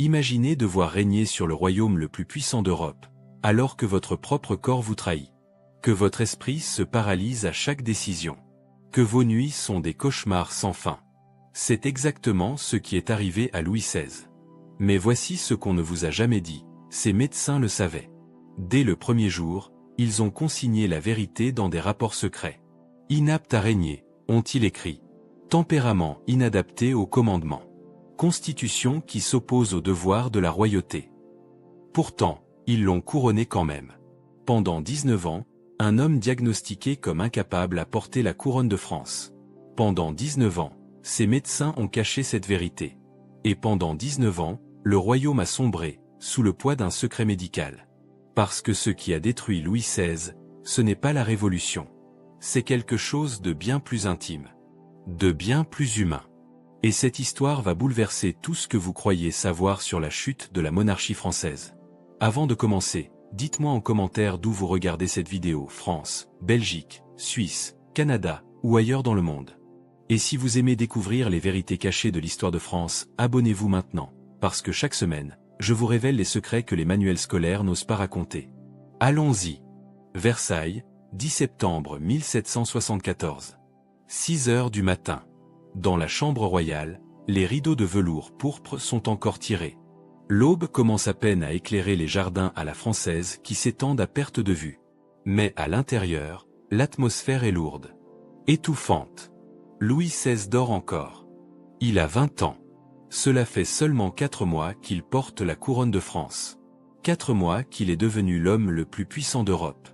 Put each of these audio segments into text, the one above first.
Imaginez devoir régner sur le royaume le plus puissant d'Europe, alors que votre propre corps vous trahit. Que votre esprit se paralyse à chaque décision. Que vos nuits sont des cauchemars sans fin. C'est exactement ce qui est arrivé à Louis XVI. Mais voici ce qu'on ne vous a jamais dit, ces médecins le savaient. Dès le premier jour, ils ont consigné la vérité dans des rapports secrets. Inapte à régner, ont-ils écrit. Tempérament inadapté au commandement. Constitution qui s'oppose au devoir de la royauté. Pourtant, ils l'ont couronné quand même. Pendant 19 ans, un homme diagnostiqué comme incapable a porté la couronne de France. Pendant 19 ans, ces médecins ont caché cette vérité. Et pendant 19 ans, le royaume a sombré, sous le poids d'un secret médical. Parce que ce qui a détruit Louis XVI, ce n'est pas la Révolution. C'est quelque chose de bien plus intime. De bien plus humain. Et cette histoire va bouleverser tout ce que vous croyez savoir sur la chute de la monarchie française. Avant de commencer, dites-moi en commentaire d'où vous regardez cette vidéo, France, Belgique, Suisse, Canada, ou ailleurs dans le monde. Et si vous aimez découvrir les vérités cachées de l'histoire de France, abonnez-vous maintenant, parce que chaque semaine, je vous révèle les secrets que les manuels scolaires n'osent pas raconter. Allons-y. Versailles, 10 septembre 1774. 6 heures du matin. Dans la chambre royale, les rideaux de velours pourpre sont encore tirés. L'aube commence à peine à éclairer les jardins à la française qui s'étendent à perte de vue. Mais à l'intérieur, l'atmosphère est lourde. Étouffante. Louis XVI dort encore. Il a 20 ans. Cela fait seulement 4 mois qu'il porte la couronne de France. 4 mois qu'il est devenu l'homme le plus puissant d'Europe.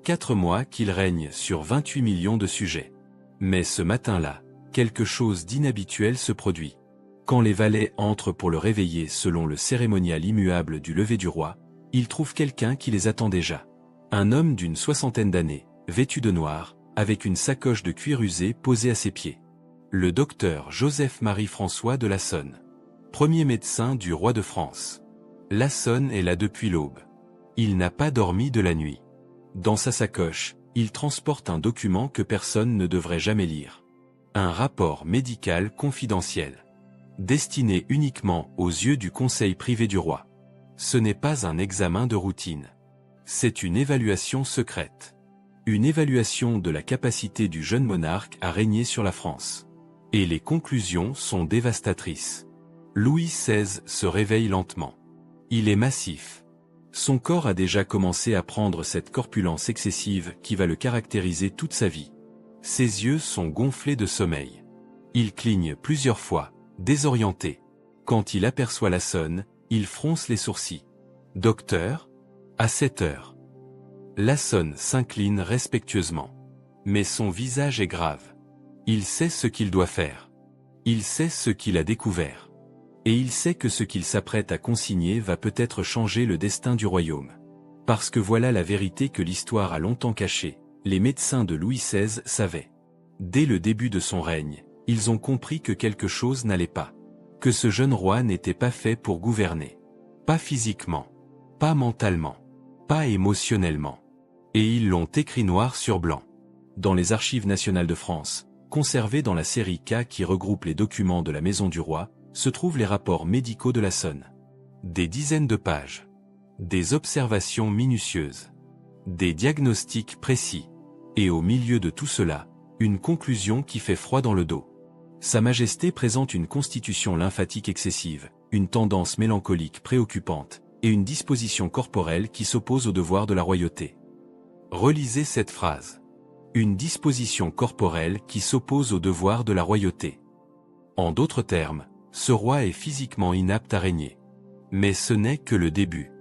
4 mois qu'il règne sur 28 millions de sujets. Mais ce matin-là, quelque chose d'inhabituel se produit. Quand les valets entrent pour le réveiller selon le cérémonial immuable du lever du roi, ils trouvent quelqu'un qui les attend déjà. Un homme d'une 60aine d'années, vêtu de noir, avec une sacoche de cuir usé posée à ses pieds. Le docteur Joseph-Marie François de Lassonne. Premier médecin du roi de France. Lassonne est là depuis l'aube. Il n'a pas dormi de la nuit. Dans sa sacoche, il transporte un document que personne ne devrait jamais lire. Un rapport médical confidentiel. Destiné uniquement aux yeux du conseil privé du roi. Ce n'est pas un examen de routine. C'est une évaluation secrète. Une évaluation de la capacité du jeune monarque à régner sur la France. Et les conclusions sont dévastatrices. Louis XVI se réveille lentement. Il est massif. Son corps a déjà commencé à prendre cette corpulence excessive qui va le caractériser toute sa vie. Ses yeux sont gonflés de sommeil. Il cligne plusieurs fois, désorienté. Quand il aperçoit Lassonne, il fronce les sourcils. « Docteur ?» À 7 heures. Lassonne s'incline respectueusement. Mais son visage est grave. Il sait ce qu'il doit faire. Il sait ce qu'il a découvert. Et il sait que ce qu'il s'apprête à consigner va peut-être changer le destin du royaume. Parce que voilà la vérité que l'histoire a longtemps cachée. Les médecins de Louis XVI savaient. Dès le début de son règne, ils ont compris que quelque chose n'allait pas. Que ce jeune roi n'était pas fait pour gouverner. Pas physiquement. Pas mentalement. Pas émotionnellement. Et ils l'ont écrit noir sur blanc. Dans les archives nationales de France, conservées dans la série K qui regroupe les documents de la maison du roi, se trouvent les rapports médicaux de Lassonne. Des dizaines de pages. Des observations minutieuses. Des diagnostics précis. Et au milieu de tout cela, une conclusion qui fait froid dans le dos. Sa Majesté présente une constitution lymphatique excessive, une tendance mélancolique préoccupante, et une disposition corporelle qui s'oppose au devoir de la royauté. Relisez cette phrase. Une disposition corporelle qui s'oppose au devoir de la royauté. En d'autres termes, ce roi est physiquement inapte à régner. Mais ce n'est que le début.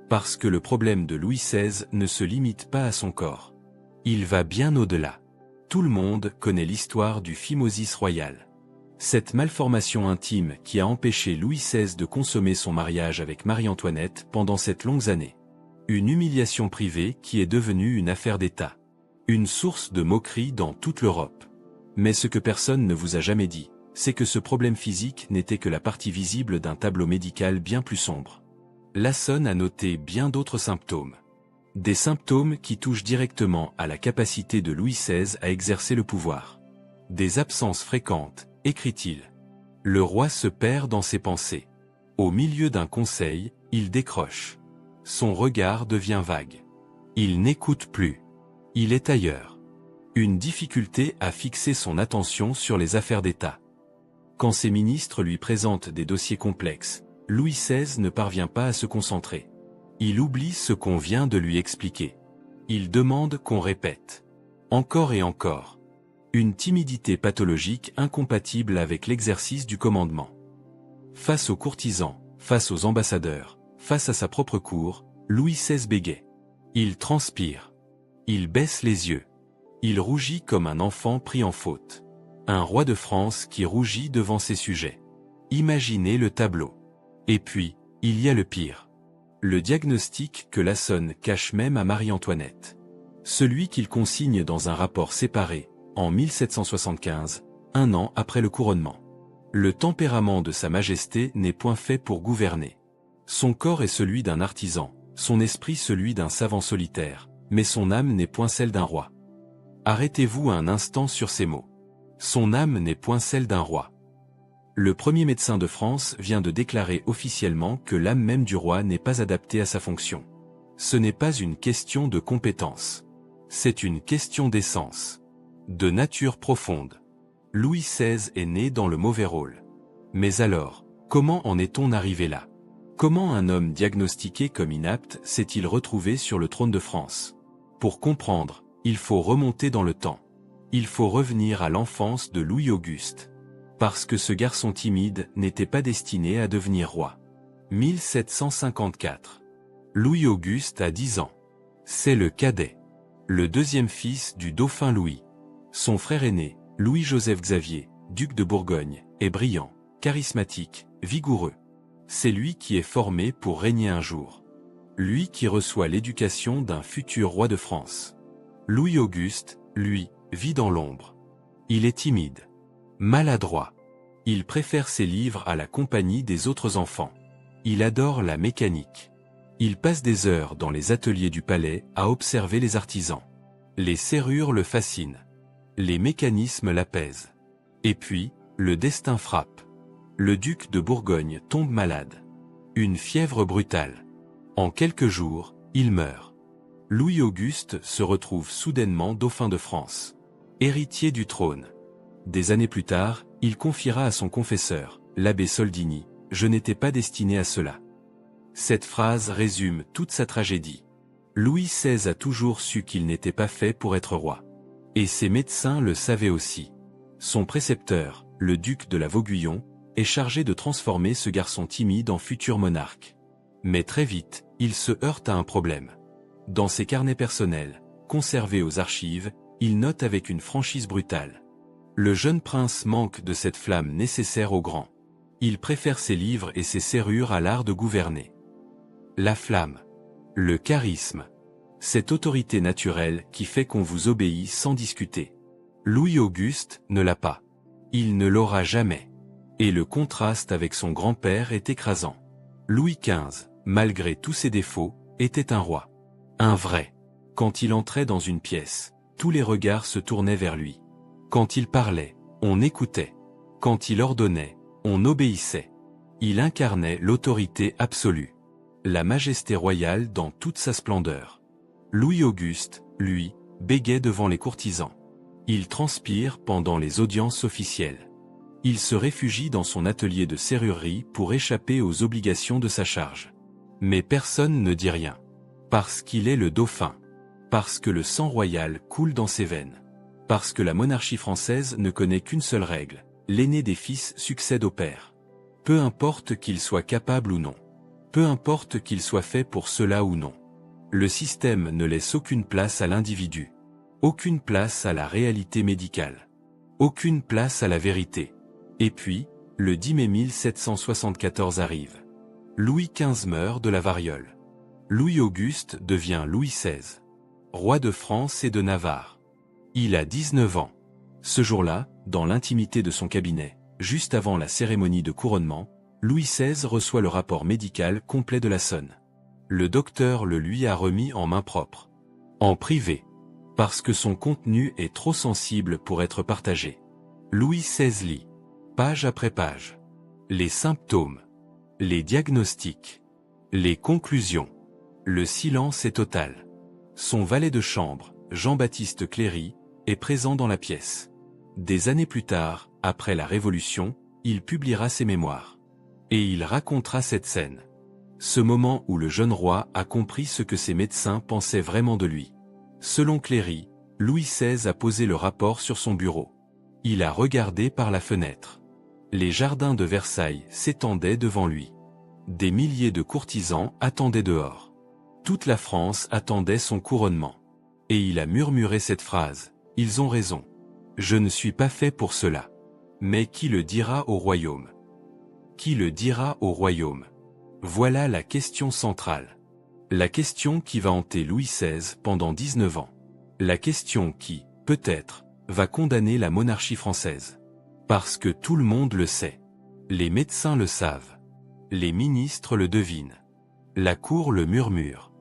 Parce que le problème de Louis XVI ne se limite pas à son corps. Il va bien au-delà. Tout le monde connaît l'histoire du phimosis royal. Cette malformation intime qui a empêché Louis XVI de consommer son mariage avec Marie-Antoinette pendant cette longue année. Une humiliation privée qui est devenue une affaire d'État. Une source de moquerie dans toute l'Europe. Mais ce que personne ne vous a jamais dit, c'est que ce problème physique n'était que la partie visible d'un tableau médical bien plus sombre. Lassonne a noté bien d'autres symptômes. Des symptômes qui touchent directement à la capacité de Louis XVI à exercer le pouvoir. Des absences fréquentes, écrit-il. Le roi se perd dans ses pensées. Au milieu d'un conseil, il décroche. Son regard devient vague. Il n'écoute plus. Il est ailleurs. Une difficulté à fixer son attention sur les affaires d'État. Quand ses ministres lui présentent des dossiers complexes, Louis XVI ne parvient pas à se concentrer. Il oublie ce qu'on vient de lui expliquer. Il demande qu'on répète. Encore et encore. Une timidité pathologique incompatible avec l'exercice du commandement. Face aux courtisans, face aux ambassadeurs, face à sa propre cour, Louis XVI bégaie. Il transpire. Il baisse les yeux. Il rougit comme un enfant pris en faute. Un roi de France qui rougit devant ses sujets. Imaginez le tableau. Et puis, il y a le pire. Le diagnostic que Lassonne cache même à Marie-Antoinette. Celui qu'il consigne dans un rapport séparé, en 1775, un an après le couronnement. Le tempérament de Sa Majesté n'est point fait pour gouverner. Son corps est celui d'un artisan, son esprit celui d'un savant solitaire, mais son âme n'est point celle d'un roi. Arrêtez-vous un instant sur ces mots. Son âme n'est point celle d'un roi. Le premier médecin de France vient de déclarer officiellement que l'âme même du roi n'est pas adaptée à sa fonction. Ce n'est pas une question de compétence. C'est une question d'essence. De nature profonde. Louis XVI est né dans le mauvais rôle. Mais alors, comment en est-on arrivé là? Comment un homme diagnostiqué comme inapte s'est-il retrouvé sur le trône de France? Pour comprendre, il faut remonter dans le temps. Il faut revenir à l'enfance de Louis-Auguste. Parce que ce garçon timide n'était pas destiné à devenir roi. 1754. Louis-Auguste a 10 ans. C'est le cadet. Le deuxième fils du dauphin Louis. Son frère aîné, Louis-Joseph Xavier, duc de Bourgogne, est brillant, charismatique, vigoureux. C'est lui qui est formé pour régner un jour. Lui qui reçoit l'éducation d'un futur roi de France. Louis-Auguste, lui, vit dans l'ombre. Il est timide. Maladroit. Il préfère ses livres à la compagnie des autres enfants. Il adore la mécanique. Il passe des heures dans les ateliers du palais à observer les artisans. Les serrures le fascinent. Les mécanismes l'apaisent. Et puis, le destin frappe. Le duc de Bourgogne tombe malade. Une fièvre brutale. En quelques jours, il meurt. Louis-Auguste se retrouve soudainement dauphin de France. Héritier du trône. Des années plus tard, il confiera à son confesseur, l'abbé Soldini, « Je n'étais pas destiné à cela ». Cette phrase résume toute sa tragédie. Louis XVI a toujours su qu'il n'était pas fait pour être roi. Et ses médecins le savaient aussi. Son précepteur, le duc de la Vauguyon, est chargé de transformer ce garçon timide en futur monarque. Mais très vite, il se heurte à un problème. Dans ses carnets personnels, conservés aux archives, il note avec une franchise brutale. Le jeune prince manque de cette flamme nécessaire au grand. Il préfère ses livres et ses serrures à l'art de gouverner. La flamme. Le charisme. Cette autorité naturelle qui fait qu'on vous obéit sans discuter. Louis-Auguste ne l'a pas. Il ne l'aura jamais. Et le contraste avec son grand-père est écrasant. Louis XV, malgré tous ses défauts, était un roi. Un vrai. Quand il entrait dans une pièce, tous les regards se tournaient vers lui. Quand il parlait, on écoutait. Quand il ordonnait, on obéissait. Il incarnait l'autorité absolue. La majesté royale dans toute sa splendeur. Louis-Auguste, lui, bégait devant les courtisans. Il transpire pendant les audiences officielles. Il se réfugie dans son atelier de serrurerie pour échapper aux obligations de sa charge. Mais personne ne dit rien. Parce qu'il est le dauphin. Parce que le sang royal coule dans ses veines. Parce que la monarchie française ne connaît qu'une seule règle, l'aîné des fils succède au père. Peu importe qu'il soit capable ou non. Peu importe qu'il soit fait pour cela ou non. Le système ne laisse aucune place à l'individu. Aucune place à la réalité médicale. Aucune place à la vérité. Et puis, le 10 mai 1774 arrive. Louis XV meurt de la variole. Louis-Auguste devient Louis XVI. Roi de France et de Navarre. Il a 19 ans. Ce jour-là, dans l'intimité de son cabinet, juste avant la cérémonie de couronnement, Louis XVI reçoit le rapport médical complet de Lassonne. Le docteur le lui a remis en main propre. En privé. Parce que son contenu est trop sensible pour être partagé. Louis XVI lit. Page après page. Les symptômes. Les diagnostics. Les conclusions. Le silence est total. Son valet de chambre, Jean-Baptiste Cléry, est présent dans la pièce. Des années plus tard, après la Révolution, il publiera ses mémoires. Et il racontera cette scène. Ce moment où le jeune roi a compris ce que ses médecins pensaient vraiment de lui. Selon Cléry, Louis XVI a posé le rapport sur son bureau. Il a regardé par la fenêtre. Les jardins de Versailles s'étendaient devant lui. Des milliers de courtisans attendaient dehors. Toute la France attendait son couronnement. Et il a murmuré cette phrase, « Ils ont raison. Je ne suis pas fait pour cela. Mais qui le dira au royaume ? Qui le dira au royaume ? » Voilà la question centrale. La question qui va hanter Louis XVI pendant 19 ans. La question qui, peut-être, va condamner la monarchie française. Parce que tout le monde le sait. Les médecins le savent. Les ministres le devinent. La cour le murmure.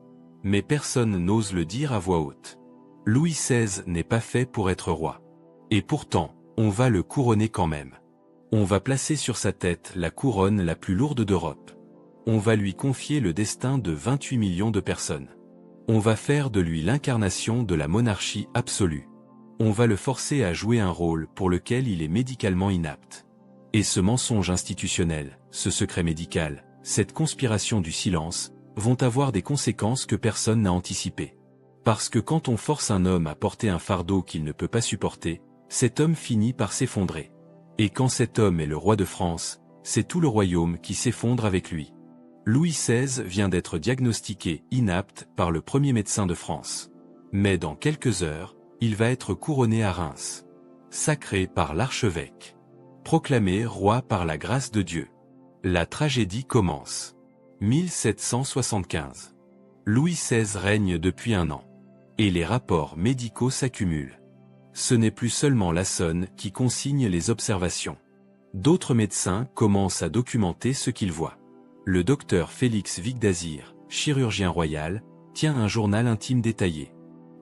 Mais personne n'ose le dire à voix haute. Louis XVI n'est pas fait pour être roi. Et pourtant, on va le couronner quand même. On va placer sur sa tête la couronne la plus lourde d'Europe. On va lui confier le destin de 28 millions de personnes. On va faire de lui l'incarnation de la monarchie absolue. On va le forcer à jouer un rôle pour lequel il est médicalement inapte. Et ce mensonge institutionnel, ce secret médical, cette conspiration du silence, vont avoir des conséquences que personne n'a anticipées. Parce que quand on force un homme à porter un fardeau qu'il ne peut pas supporter, cet homme finit par s'effondrer. Et quand cet homme est le roi de France, c'est tout le royaume qui s'effondre avec lui. Louis XVI vient d'être diagnostiqué inapte par le premier médecin de France. Mais dans quelques heures, il va être couronné à Reims. Sacré par l'archevêque. Proclamé roi par la grâce de Dieu. La tragédie commence. 1775. Louis XVI règne depuis 1 an. Et les rapports médicaux s'accumulent. Ce n'est plus seulement Lassonne qui consigne les observations. D'autres médecins commencent à documenter ce qu'ils voient. Le docteur Félix Vicdazir, chirurgien royal, tient un journal intime détaillé.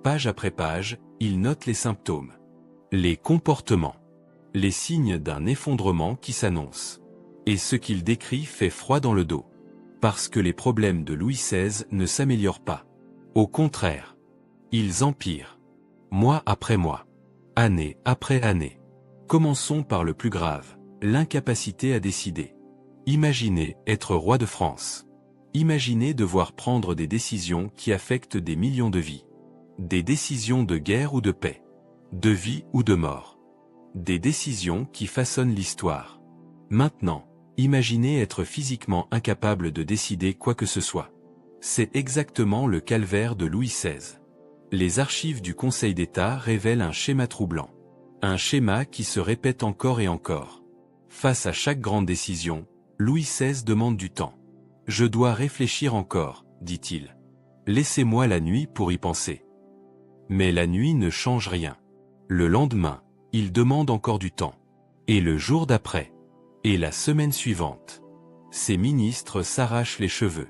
Page après page, il note les symptômes, les comportements, les signes d'un effondrement qui s'annonce. Et ce qu'il décrit fait froid dans le dos. Parce que les problèmes de Louis XVI ne s'améliorent pas. Au contraire, ils empirent. Mois après mois. Année après année. Commençons par le plus grave, l'incapacité à décider. Imaginez être roi de France. Imaginez devoir prendre des décisions qui affectent des millions de vies. Des décisions de guerre ou de paix. De vie ou de mort. Des décisions qui façonnent l'histoire. Maintenant, imaginez être physiquement incapable de décider quoi que ce soit. C'est exactement le calvaire de Louis XVI. Les archives du Conseil d'État révèlent un schéma troublant. Un schéma qui se répète encore et encore. Face à chaque grande décision, Louis XVI demande du temps. « Je dois réfléchir encore », dit-il. « Laissez-moi la nuit pour y penser. » Mais la nuit ne change rien. Le lendemain, il demande encore du temps. Et le jour d'après. Et la semaine suivante. Ses ministres s'arrachent les cheveux.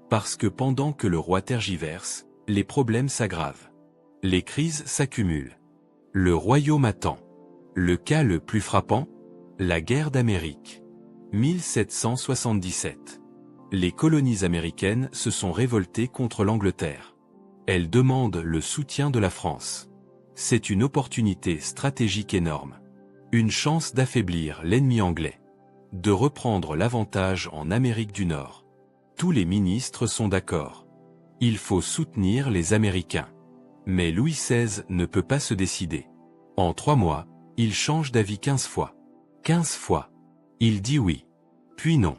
Parce que pendant que le roi tergiverse, les problèmes s'aggravent. Les crises s'accumulent. Le royaume attend. Le cas le plus frappant? La guerre d'Amérique. 1777. Les colonies américaines se sont révoltées contre l'Angleterre. Elles demandent le soutien de la France. C'est une opportunité stratégique énorme. Une chance d'affaiblir l'ennemi anglais. De reprendre l'avantage en Amérique du Nord. Tous les ministres sont d'accord. Il faut soutenir les Américains. Mais Louis XVI ne peut pas se décider. En 3 mois, il change d'avis 15 fois. 15 fois. Il dit oui. Puis non.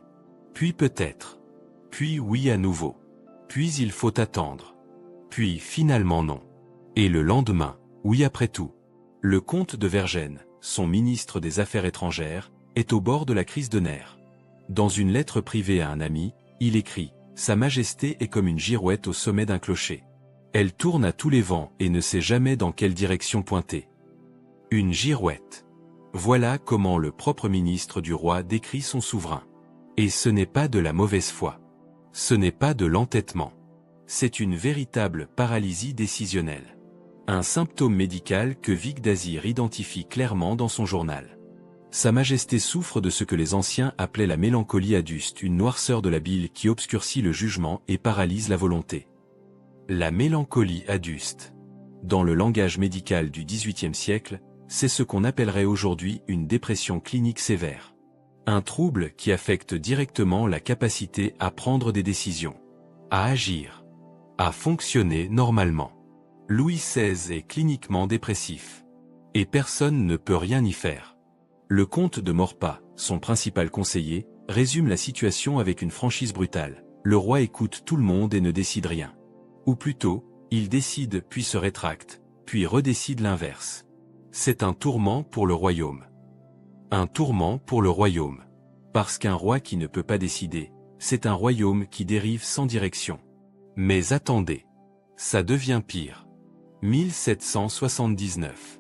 Puis peut-être. Puis oui à nouveau. Puis il faut attendre. Puis finalement non. Et le lendemain, oui après tout. Le comte de Vergennes, son ministre des Affaires étrangères, est au bord de la crise de nerfs. Dans une lettre privée à un ami, il écrit « Sa Majesté est comme une girouette au sommet d'un clocher. Elle tourne à tous les vents et ne sait jamais dans quelle direction pointer. » Une girouette. Voilà comment le propre ministre du roi décrit son souverain. Et ce n'est pas de la mauvaise foi. Ce n'est pas de l'entêtement. C'est une véritable paralysie décisionnelle. Un symptôme médical que Vicdazir identifie clairement dans son journal. Sa Majesté souffre de ce que les anciens appelaient la mélancolie aduste, une noirceur de la bile qui obscurcit le jugement et paralyse la volonté. La mélancolie aduste. Dans le langage médical du XVIIIe siècle, c'est ce qu'on appellerait aujourd'hui une dépression clinique sévère. Un trouble qui affecte directement la capacité à prendre des décisions, à agir, à fonctionner normalement. Louis XVI est cliniquement dépressif. Et personne ne peut rien y faire. Le comte de Maurepas, son principal conseiller, résume la situation avec une franchise brutale. Le roi écoute tout le monde et ne décide rien. Ou plutôt, il décide puis se rétracte, puis redécide l'inverse. C'est un tourment pour le royaume. Un tourment pour le royaume. Parce qu'un roi qui ne peut pas décider, c'est un royaume qui dérive sans direction. Mais attendez. Ça devient pire. 1779.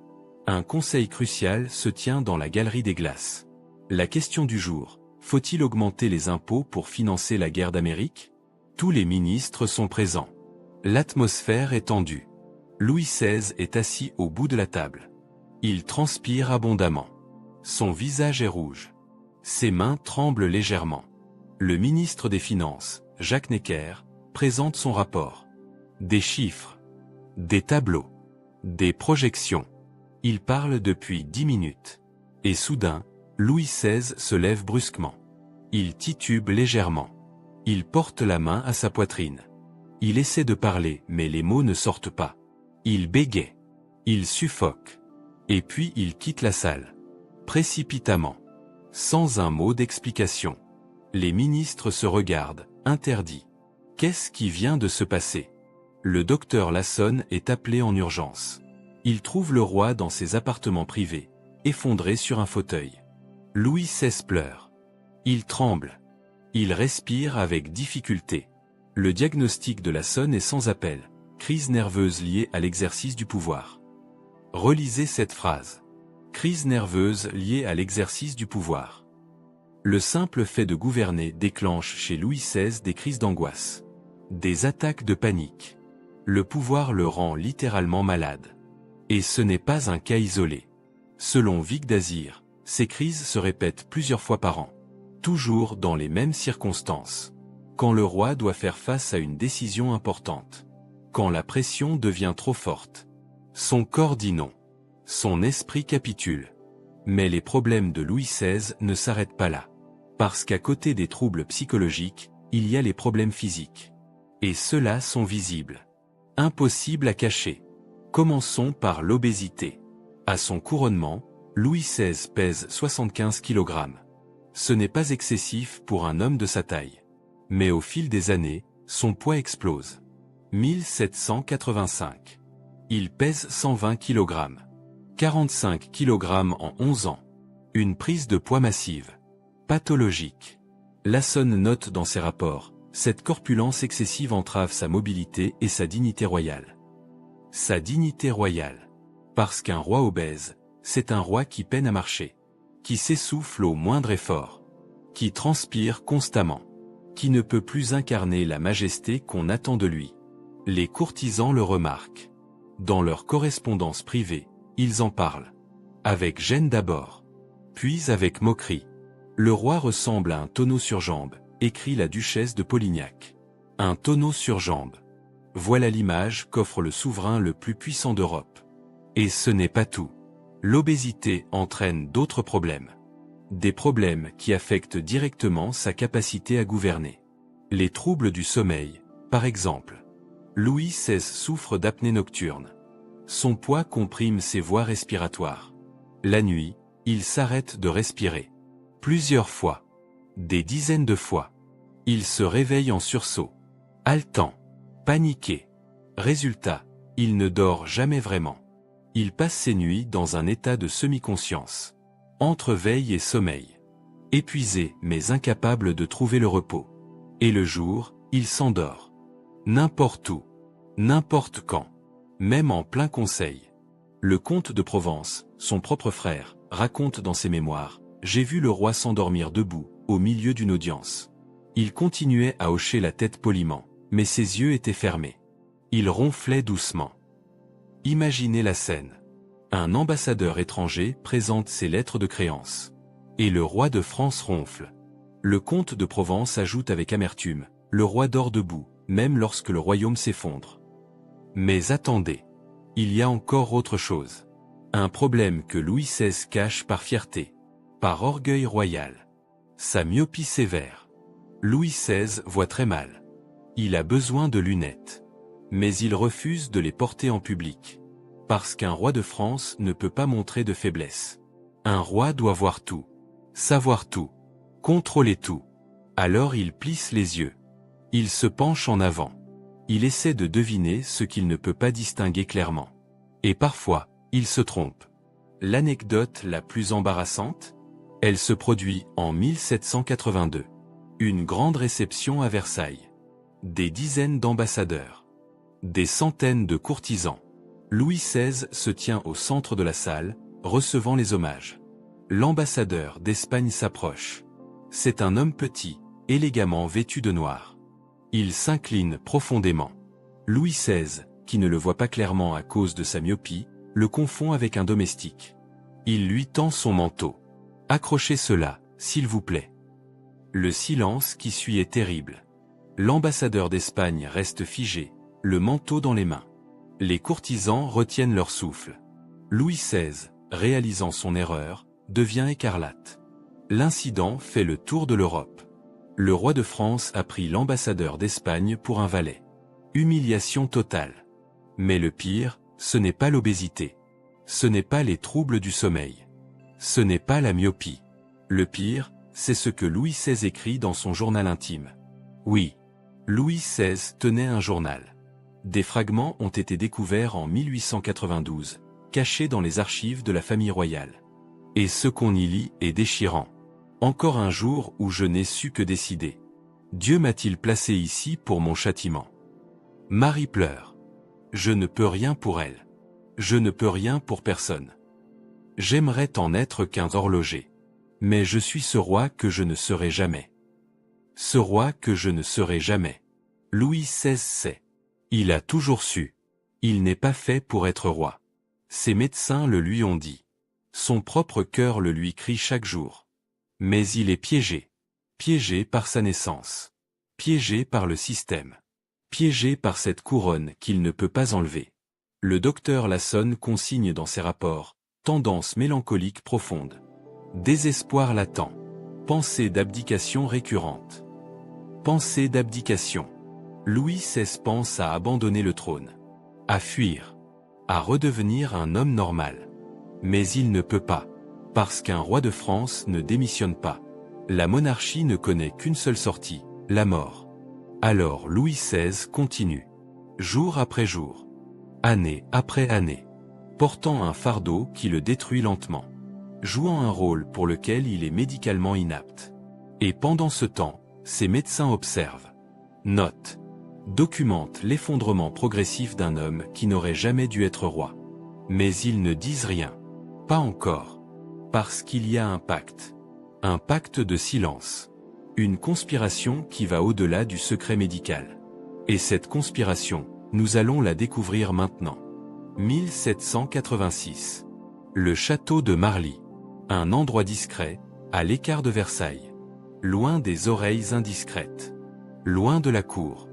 Un conseil crucial se tient dans la Galerie des Glaces. La question du jour, faut-il augmenter les impôts pour financer la guerre d'Amérique? Tous les ministres sont présents. L'atmosphère est tendue. Louis XVI est assis au bout de la table. Il transpire abondamment. Son visage est rouge. Ses mains tremblent légèrement. Le ministre des Finances, Jacques Necker, présente son rapport. Des chiffres. Des tableaux. Des projections. Il parle depuis 10 minutes. Et soudain, Louis XVI se lève brusquement. Il titube légèrement. Il porte la main à sa poitrine. Il essaie de parler, mais les mots ne sortent pas. Il bégaie. Il suffoque. Et puis il quitte la salle. Précipitamment. Sans un mot d'explication. Les ministres se regardent, interdits. Qu'est-ce qui vient de se passer? Le docteur Lassonne est appelé en urgence. Il trouve le roi dans ses appartements privés, effondré sur un fauteuil. Louis XVI pleure. Il tremble. Il respire avec difficulté. Le diagnostic de Lassonne est sans appel. Crise nerveuse liée à l'exercice du pouvoir. Relisez cette phrase. Crise nerveuse liée à l'exercice du pouvoir. Le simple fait de gouverner déclenche chez Louis XVI des crises d'angoisse. Des attaques de panique. Le pouvoir le rend littéralement malade. Et ce n'est pas un cas isolé. Selon Vic Dazir, ces crises se répètent plusieurs fois par an. Toujours dans les mêmes circonstances. Quand le roi doit faire face à une décision importante. Quand la pression devient trop forte. Son corps dit non. Son esprit capitule. Mais les problèmes de Louis XVI ne s'arrêtent pas là. Parce qu'à côté des troubles psychologiques, il y a les problèmes physiques. Et ceux-là sont visibles. Impossible à cacher. Commençons par l'obésité. À son couronnement, Louis XVI pèse 75 kg. Ce n'est pas excessif pour un homme de sa taille. Mais au fil des années, son poids explose. 1785. Il pèse 120 kg. 45 kg en 11 ans. Une prise de poids massive. Pathologique. Lassonne note dans ses rapports, cette corpulence excessive entrave sa mobilité et sa dignité royale. Sa dignité royale. Parce qu'un roi obèse, c'est un roi qui peine à marcher. Qui s'essouffle au moindre effort. Qui transpire constamment. Qui ne peut plus incarner la majesté qu'on attend de lui. Les courtisans le remarquent. Dans leur correspondance privée, ils en parlent. Avec gêne d'abord. Puis avec moquerie. Le roi ressemble à un tonneau sur jambe, écrit la duchesse de Polignac. Un tonneau sur jambe. Voilà l'image qu'offre le souverain le plus puissant d'Europe. Et ce n'est pas tout. L'obésité entraîne d'autres problèmes. Des problèmes qui affectent directement sa capacité à gouverner. Les troubles du sommeil, par exemple. Louis XVI souffre d'apnée nocturne. Son poids comprime ses voies respiratoires. La nuit, il s'arrête de respirer. Plusieurs fois. Des dizaines de fois. Il se réveille en sursaut. Haletant. Paniqué. Résultat, il ne dort jamais vraiment. Il passe ses nuits dans un état de semi-conscience. Entre veille et sommeil. Épuisé mais incapable de trouver le repos. Et le jour, il s'endort. N'importe où. N'importe quand. Même en plein conseil. Le comte de Provence, son propre frère, raconte dans ses mémoires, « J'ai vu le roi s'endormir debout, au milieu d'une audience. Il continuait à hocher la tête poliment, mais ses yeux étaient fermés. Il ronflait doucement. » Imaginez la scène. Un ambassadeur étranger présente ses lettres de créance. Et le roi de France ronfle. Le comte de Provence ajoute avec amertume, le roi dort debout, même lorsque le royaume s'effondre. Mais attendez. Il y a encore autre chose. Un problème que Louis XVI cache par fierté. Par orgueil royal. Sa myopie sévère. Louis XVI voit très mal. Il a besoin de lunettes. Mais il refuse de les porter en public. Parce qu'un roi de France ne peut pas montrer de faiblesse. Un roi doit voir tout. Savoir tout. Contrôler tout. Alors il plisse les yeux. Il se penche en avant. Il essaie de deviner ce qu'il ne peut pas distinguer clairement. Et parfois, il se trompe. L'anecdote la plus embarrassante? Elle se produit en 1782. Une grande réception à Versailles. Des dizaines d'ambassadeurs. Des centaines de courtisans. Louis XVI se tient au centre de la salle, recevant les hommages. L'ambassadeur d'Espagne s'approche. C'est un homme petit, élégamment vêtu de noir. Il s'incline profondément. Louis XVI, qui ne le voit pas clairement à cause de sa myopie, le confond avec un domestique. Il lui tend son manteau. « Accrochez cela, s'il vous plaît. » Le silence qui suit est terrible. L'ambassadeur d'Espagne reste figé, le manteau dans les mains. Les courtisans retiennent leur souffle. Louis XVI, réalisant son erreur, devient écarlate. L'incident fait le tour de l'Europe. Le roi de France a pris l'ambassadeur d'Espagne pour un valet. Humiliation totale. Mais le pire, ce n'est pas l'obésité. Ce n'est pas les troubles du sommeil. Ce n'est pas la myopie. Le pire, c'est ce que Louis XVI écrit dans son journal intime. Oui, Louis XVI tenait un journal. Des fragments ont été découverts en 1892, cachés dans les archives de la famille royale. Et ce qu'on y lit est déchirant. Encore un jour où je n'ai su que décider. Dieu m'a-t-il placé ici pour mon châtiment? Marie pleure. Je ne peux rien pour elle. Je ne peux rien pour personne. J'aimerais en être qu'un horloger. Mais je suis ce roi que je ne serai jamais. Ce roi que je ne serai jamais. Louis XVI sait. Il a toujours su. Il n'est pas fait pour être roi. Ses médecins le lui ont dit. Son propre cœur le lui crie chaque jour. Mais il est piégé. Piégé par sa naissance. Piégé par le système. Piégé par cette couronne qu'il ne peut pas enlever. Le docteur Lassonne consigne dans ses rapports, tendance mélancolique profonde. Désespoir latent. Pensée d'abdication récurrente. Pensée d'abdication. Louis XVI pense à abandonner le trône. À fuir. À redevenir un homme normal. Mais il ne peut pas. Parce qu'un roi de France ne démissionne pas. La monarchie ne connaît qu'une seule sortie, la mort. Alors Louis XVI continue. Jour après jour. Année après année. Portant un fardeau qui le détruit lentement. Jouant un rôle pour lequel il est médicalement inapte. Et pendant ce temps, ses médecins observent. Notent. Documentent l'effondrement progressif d'un homme qui n'aurait jamais dû être roi. Mais ils ne disent rien. Pas encore. Parce qu'il y a un pacte. Un pacte de silence. Une conspiration qui va au-delà du secret médical. Et cette conspiration, nous allons la découvrir maintenant. 1786. Le château de Marly. Un endroit discret, à l'écart de Versailles. Loin des oreilles indiscrètes. Loin de la cour.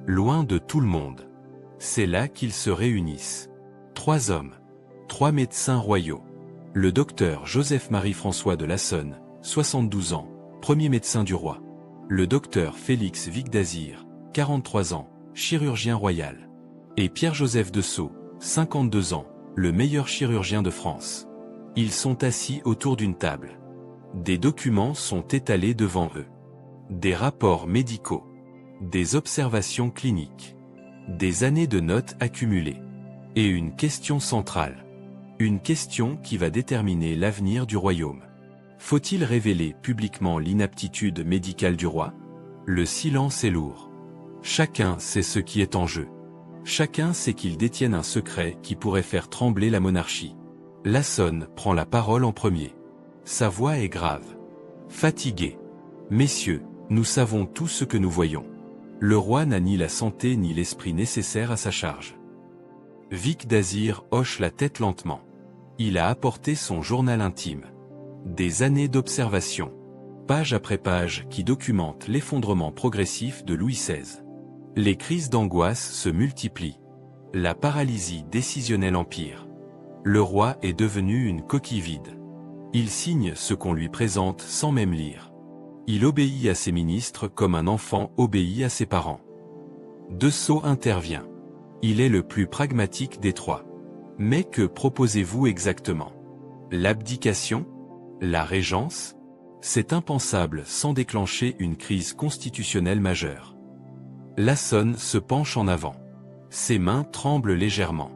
Loin de tout le monde. C'est là qu'ils se réunissent. 3 hommes. 3 médecins royaux. Le docteur Joseph-Marie-François de Lassonne, 72 ans, premier médecin du roi. Le docteur Félix Vic d'Azir, 43 ans, chirurgien royal. Et Pierre-Joseph de Sceaux, 52 ans, le meilleur chirurgien de France. Ils sont assis autour d'une table. Des documents sont étalés devant eux. Des rapports médicaux. Des observations cliniques. Des années de notes accumulées. Et une question centrale. Une question qui va déterminer l'avenir du royaume. Faut-il révéler publiquement l'inaptitude médicale du roi? Le silence est lourd. Chacun sait ce qui est en jeu. Chacun sait qu'ils détiennent un secret qui pourrait faire trembler la monarchie. Lassonne prend la parole en premier. Sa voix est grave. Fatigué. Messieurs, nous savons tout ce que nous voyons. Le roi n'a ni la santé ni l'esprit nécessaires à sa charge. Vic d'Azir hoche la tête lentement. Il a apporté son journal intime. Des années d'observation, page après page, qui documentent l'effondrement progressif de Louis XVI. Les crises d'angoisse se multiplient. La paralysie décisionnelle empire. Le roi est devenu une coquille vide. Il signe ce qu'on lui présente sans même lire. Il obéit à ses ministres comme un enfant obéit à ses parents. De Sceaux intervient. Il est le plus pragmatique des trois. Mais que proposez-vous exactement? L'abdication? La régence? C'est impensable sans déclencher une crise constitutionnelle majeure. Lassonne se penche en avant. Ses mains tremblent légèrement.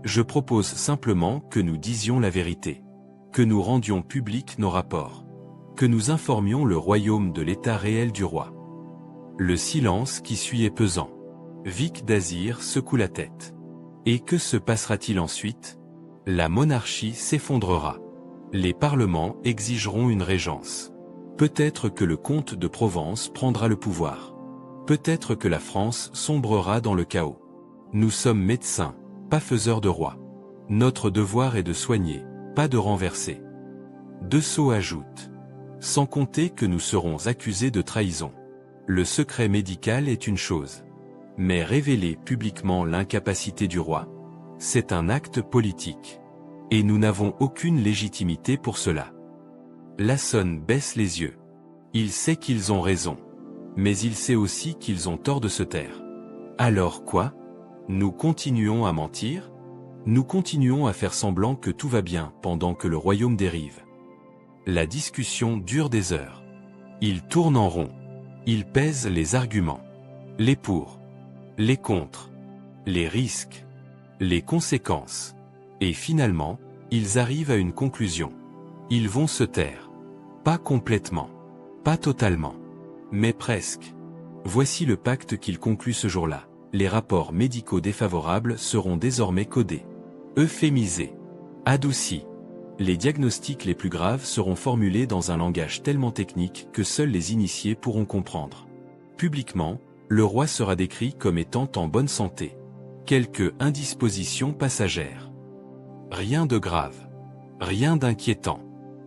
Je propose simplement que nous disions la vérité. Que nous rendions publics nos rapports. Que nous informions le royaume de l'état réel du roi. Le silence qui suit est pesant. Vicq d'Azir secoue la tête. Et que se passera-t-il ensuite? La monarchie s'effondrera. Les parlements exigeront une régence. Peut-être que le comte de Provence prendra le pouvoir. Peut-être que la France sombrera dans le chaos. Nous sommes médecins, pas faiseurs de rois. Notre devoir est de soigner, pas de renverser. De Sceaux ajoute. Sans compter que nous serons accusés de trahison. Le secret médical est une chose. Mais révéler publiquement l'incapacité du roi, c'est un acte politique. Et nous n'avons aucune légitimité pour cela. Lassonne baisse les yeux. Il sait qu'ils ont raison. Mais il sait aussi qu'ils ont tort de se taire. Alors quoi? Nous continuons à mentir? Nous continuons à faire semblant que tout va bien pendant que le royaume dérive. La discussion dure des heures. Il tourne en rond. Il pèse les arguments. Les pour. Les contre. Les risques. Les conséquences. Et finalement, ils arrivent à une conclusion. Ils vont se taire. Pas complètement. Pas totalement. Mais presque. Voici le pacte qu'ils concluent ce jour-là. Les rapports médicaux défavorables seront désormais codés. Euphémisés. Adoucis. Les diagnostics les plus graves seront formulés dans un langage tellement technique que seuls les initiés pourront comprendre. Publiquement, le roi sera décrit comme étant en bonne santé. Quelques indispositions passagères. Rien de grave. Rien d'inquiétant.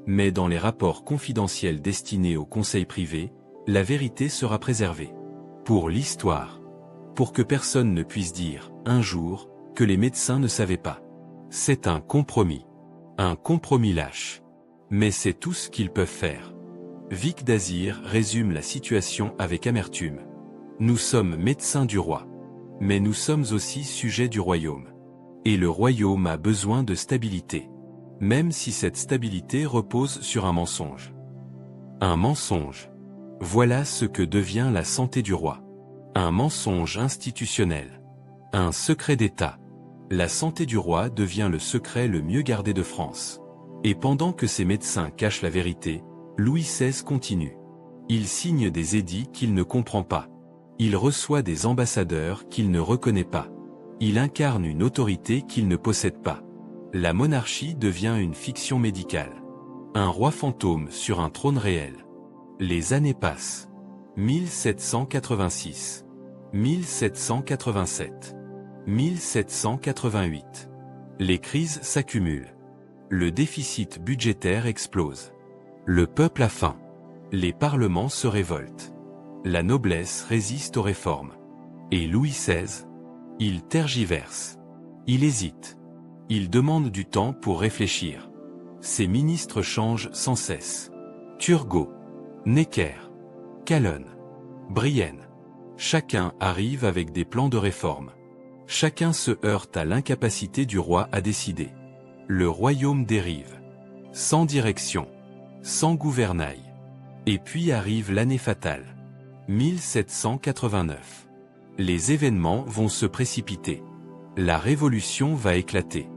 Mais dans les rapports confidentiels destinés au conseil privé, la vérité sera préservée. Pour l'histoire. Pour que personne ne puisse dire, un jour, que les médecins ne savaient pas. C'est un compromis. Un compromis lâche. Mais c'est tout ce qu'ils peuvent faire. Vicq d'Azir résume la situation avec amertume. Nous sommes médecins du roi. Mais nous sommes aussi sujets du royaume. Et le royaume a besoin de stabilité. Même si cette stabilité repose sur un mensonge. Un mensonge. Voilà ce que devient la santé du roi. Un mensonge institutionnel. Un secret d'État. La santé du roi devient le secret le mieux gardé de France. Et pendant que ses médecins cachent la vérité, Louis XVI continue. Il signe des édits qu'il ne comprend pas. Il reçoit des ambassadeurs qu'il ne reconnaît pas. Il incarne une autorité qu'il ne possède pas. La monarchie devient une fiction médicale. Un roi fantôme sur un trône réel. Les années passent. 1786. 1787. 1788. Les crises s'accumulent. Le déficit budgétaire explose. Le peuple a faim. Les parlements se révoltent. La noblesse résiste aux réformes. Et Louis XVI? Il tergiverse. Il hésite. Il demande du temps pour réfléchir. Ses ministres changent sans cesse. Turgot, Necker, Calonne, Brienne. Chacun arrive avec des plans de réforme. Chacun se heurte à l'incapacité du roi à décider. Le royaume dérive. Sans direction. Sans gouvernail. Et puis arrive l'année fatale. 1789. Les événements vont se précipiter. La révolution va éclater.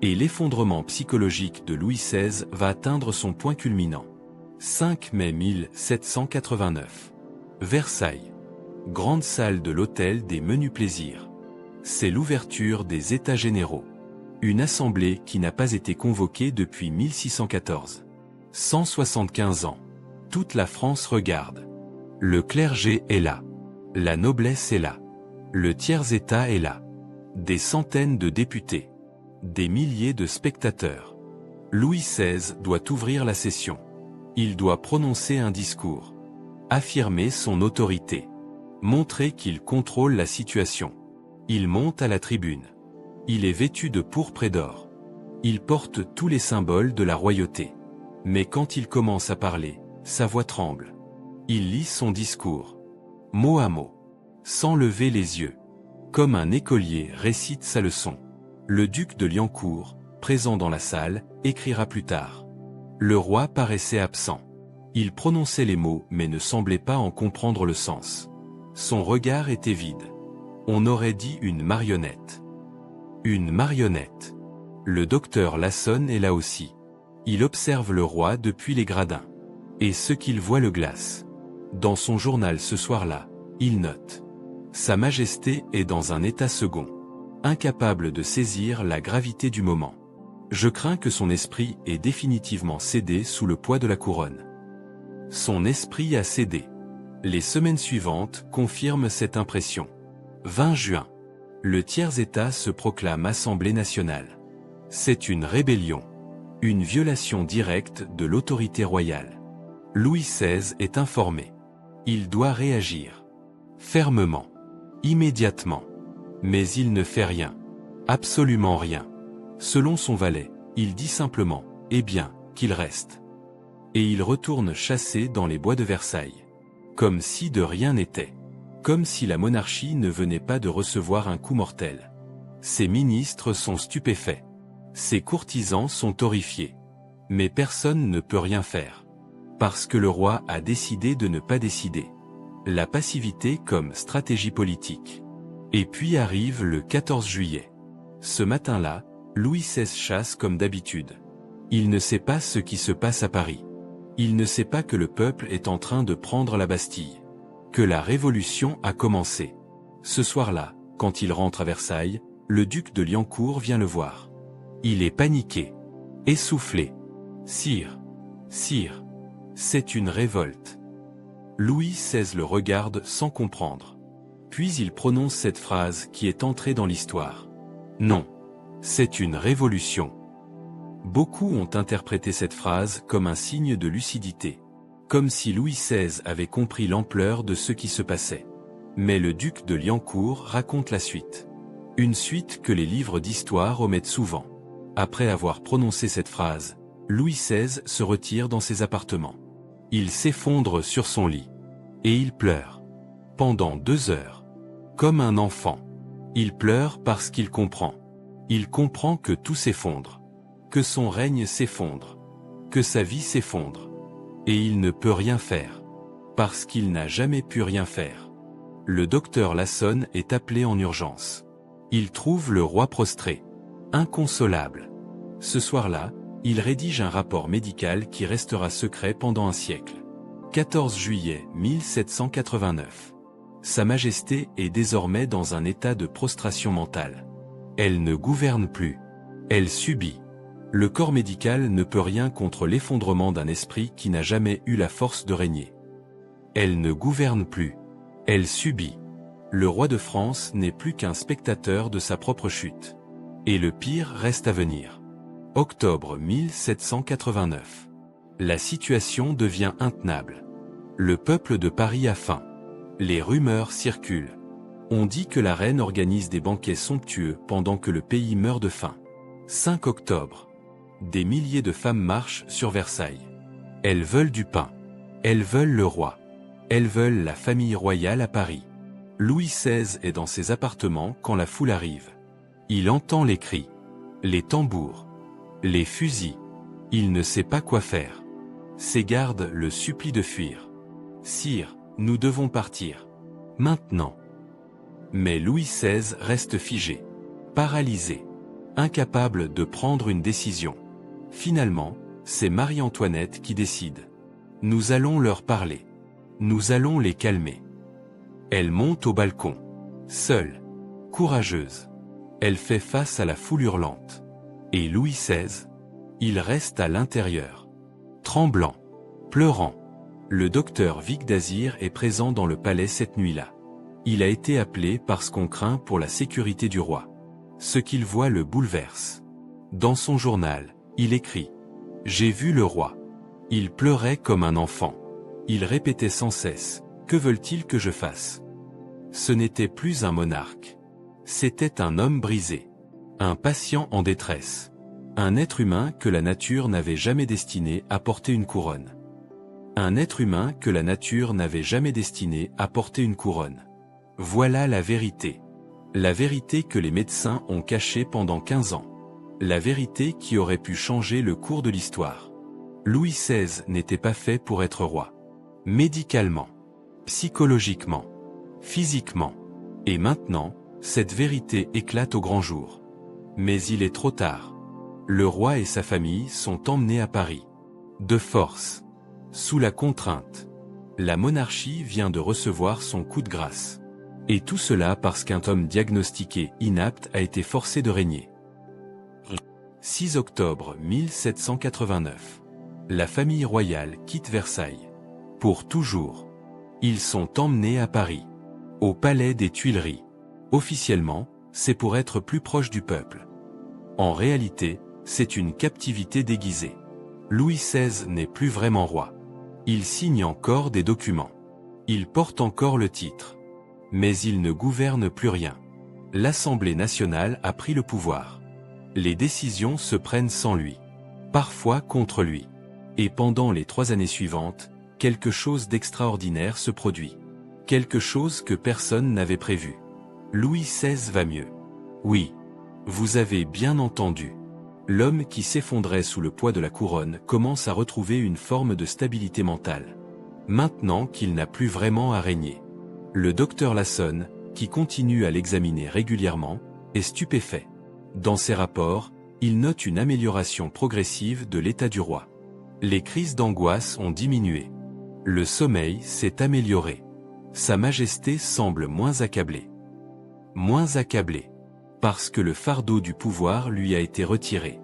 Et l'effondrement psychologique de Louis XVI va atteindre son point culminant. 5 mai 1789. Versailles. Grande salle de l'hôtel des menus plaisirs. C'est l'ouverture des États généraux. Une assemblée qui n'a pas été convoquée depuis 1614. 175 ans. Toute la France regarde. Le clergé est là. La noblesse est là. Le tiers-État est là. Des centaines de députés. Des milliers de spectateurs. Louis XVI doit ouvrir la session. Il doit prononcer un discours. Affirmer son autorité. Montrer qu'il contrôle la situation. Il monte à la tribune. Il est vêtu de pourpre et d'or. Il porte tous les symboles de la royauté. Mais quand il commence à parler, sa voix tremble. Il lit son discours. Mot à mot. Sans lever les yeux. Comme un écolier récite sa leçon. Le duc de Liancourt, présent dans la salle, écrira plus tard. Le roi paraissait absent. Il prononçait les mots mais ne semblait pas en comprendre le sens. Son regard était vide. On aurait dit une marionnette. Une marionnette. Le docteur Lassonne est là aussi. Il observe le roi depuis les gradins. Et ce qu'il voit le glace. Dans son journal ce soir-là, il note. Sa Majesté est dans un état second. Incapable de saisir la gravité du moment. Je crains que son esprit ait définitivement cédé sous le poids de la couronne. Son esprit a cédé. Les semaines suivantes confirment cette impression. 20 juin. Le tiers-État se proclame Assemblée nationale. C'est une rébellion. Une violation directe de l'autorité royale. Louis XVI est informé. Il doit réagir. Fermement. Immédiatement. Mais il ne fait rien. Absolument rien. Selon son valet, il dit simplement, eh bien, qu'il reste. Et il retourne chasser dans les bois de Versailles. Comme si de rien n'était. Comme si la monarchie ne venait pas de recevoir un coup mortel. Ses ministres sont stupéfaits. Ses courtisans sont horrifiés. Mais personne ne peut rien faire. Parce que le roi a décidé de ne pas décider. La passivité comme stratégie politique. Et puis arrive le 14 juillet. Ce matin-là, Louis XVI chasse comme d'habitude. Il ne sait pas ce qui se passe à Paris. Il ne sait pas que le peuple est en train de prendre la Bastille. Que la révolution a commencé. Ce soir-là, quand il rentre à Versailles, le duc de Liancourt vient le voir. Il est paniqué. Essoufflé. Sire. Sire. C'est une révolte. Louis XVI le regarde sans comprendre. Puis il prononce cette phrase qui est entrée dans l'histoire. Non. C'est une révolution. Beaucoup ont interprété cette phrase comme un signe de lucidité. Comme si Louis XVI avait compris l'ampleur de ce qui se passait. Mais le duc de Liancourt raconte la suite. Une suite que les livres d'histoire omettent souvent. Après avoir prononcé cette phrase, Louis XVI se retire dans ses appartements. Il s'effondre sur son lit. Et il pleure. Pendant 2 heures. Comme un enfant. Il pleure parce qu'il comprend. Il comprend que tout s'effondre. Que son règne s'effondre. Que sa vie s'effondre. Et il ne peut rien faire. Parce qu'il n'a jamais pu rien faire. Le docteur Lassonne est appelé en urgence. Il trouve le roi prostré. Inconsolable. Ce soir-là, il rédige un rapport médical qui restera secret pendant un siècle. 14 juillet 1789. Sa Majesté est désormais dans un état de prostration mentale. Elle ne gouverne plus. Elle subit. Le corps médical ne peut rien contre l'effondrement d'un esprit qui n'a jamais eu la force de régner. Elle ne gouverne plus. Elle subit. Le roi de France n'est plus qu'un spectateur de sa propre chute. Et le pire reste à venir. Octobre 1789. La situation devient intenable. Le peuple de Paris a faim. Les rumeurs circulent. On dit que la reine organise des banquets somptueux pendant que le pays meurt de faim. 5 octobre. Des milliers de femmes marchent sur Versailles. Elles veulent du pain. Elles veulent le roi. Elles veulent la famille royale à Paris. Louis XVI est dans ses appartements quand la foule arrive. Il entend les cris, les tambours, les fusils. Il ne sait pas quoi faire. Ses gardes le supplient de fuir. Sire, nous devons partir. Maintenant. Mais Louis XVI reste figé, paralysé, incapable de prendre une décision. Finalement, c'est Marie-Antoinette qui décide. Nous allons leur parler. Nous allons les calmer. Elle monte au balcon, seule, courageuse. Elle fait face à la foule hurlante. Et Louis XVI, il reste à l'intérieur. Tremblant, pleurant. Le docteur Vicq d'Azir est présent dans le palais cette nuit-là. Il a été appelé parce qu'on craint pour la sécurité du roi. Ce qu'il voit le bouleverse. Dans son journal, il écrit J'ai vu le roi. Il pleurait comme un enfant. Il répétait sans cesse, « Que veulent-ils que je fasse ?» Ce n'était plus un monarque. C'était un homme brisé. Un patient en détresse. Un être humain que la nature n'avait jamais destiné à porter une couronne. Un être humain que la nature n'avait jamais destiné à porter une couronne. Voilà la vérité. La vérité que les médecins ont cachée pendant 15 ans. La vérité qui aurait pu changer le cours de l'histoire. Louis XVI n'était pas fait pour être roi. Médicalement, psychologiquement, physiquement. Et maintenant, cette vérité éclate au grand jour. Mais il est trop tard. Le roi et sa famille sont emmenés à Paris. De force. Sous la contrainte. La monarchie vient de recevoir son coup de grâce. Et tout cela parce qu'un homme diagnostiqué inapte a été forcé de régner. 6 octobre 1789. La famille royale quitte Versailles. Pour toujours. Ils sont emmenés à Paris. Au palais des Tuileries. Officiellement, c'est pour être plus proche du peuple. En réalité, c'est une captivité déguisée. Louis XVI n'est plus vraiment roi. Il signe encore des documents. Il porte encore le titre. Mais il ne gouverne plus rien. L'Assemblée nationale a pris le pouvoir. Les décisions se prennent sans lui. Parfois contre lui. Et pendant les 3 années suivantes, quelque chose d'extraordinaire se produit. Quelque chose que personne n'avait prévu. Louis XVI va mieux. Oui. Vous avez bien entendu. L'homme qui s'effondrait sous le poids de la couronne commence à retrouver une forme de stabilité mentale. Maintenant qu'il n'a plus vraiment à régner. Le docteur Lasson, qui continue à l'examiner régulièrement, est stupéfait. Dans ses rapports, il note une amélioration progressive de l'état du roi. Les crises d'angoisse ont diminué. Le sommeil s'est amélioré. Sa Majesté semble moins accablée. Moins accablée. Parce que le fardeau du pouvoir lui a été retiré.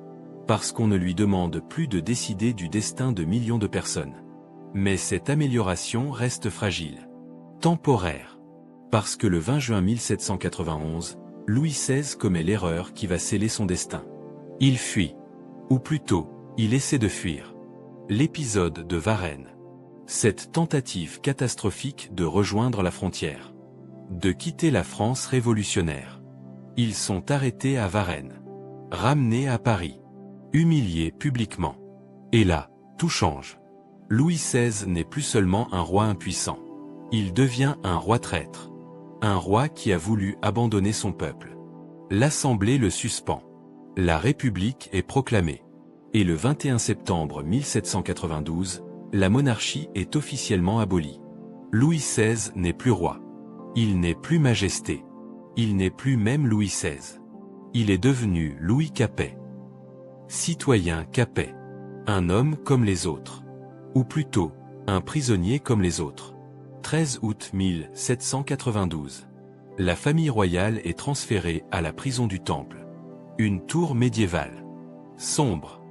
Parce qu'on ne lui demande plus de décider du destin de millions de personnes. Mais cette amélioration reste fragile. Temporaire. Parce que le 20 juin 1791, Louis XVI commet l'erreur qui va sceller son destin. Il fuit. Ou plutôt, il essaie de fuir. L'épisode de Varennes. Cette tentative catastrophique de rejoindre la frontière. De quitter la France révolutionnaire. Ils sont arrêtés à Varennes. Ramenés à Paris. Humiliés publiquement. Et là, tout change. Louis XVI n'est plus seulement un roi impuissant. Il devient un roi traître. Un roi qui a voulu abandonner son peuple. L'Assemblée le suspend. La République est proclamée. Et le 21 septembre 1792, la monarchie est officiellement abolie. Louis XVI n'est plus roi. Il n'est plus majesté. Il n'est plus même Louis XVI. Il est devenu Louis Capet. Citoyen Capet. Un homme comme les autres. Ou plutôt, un prisonnier comme les autres. 13 août 1792. La famille royale est transférée à la prison du Temple. Une tour médiévale. Sombre.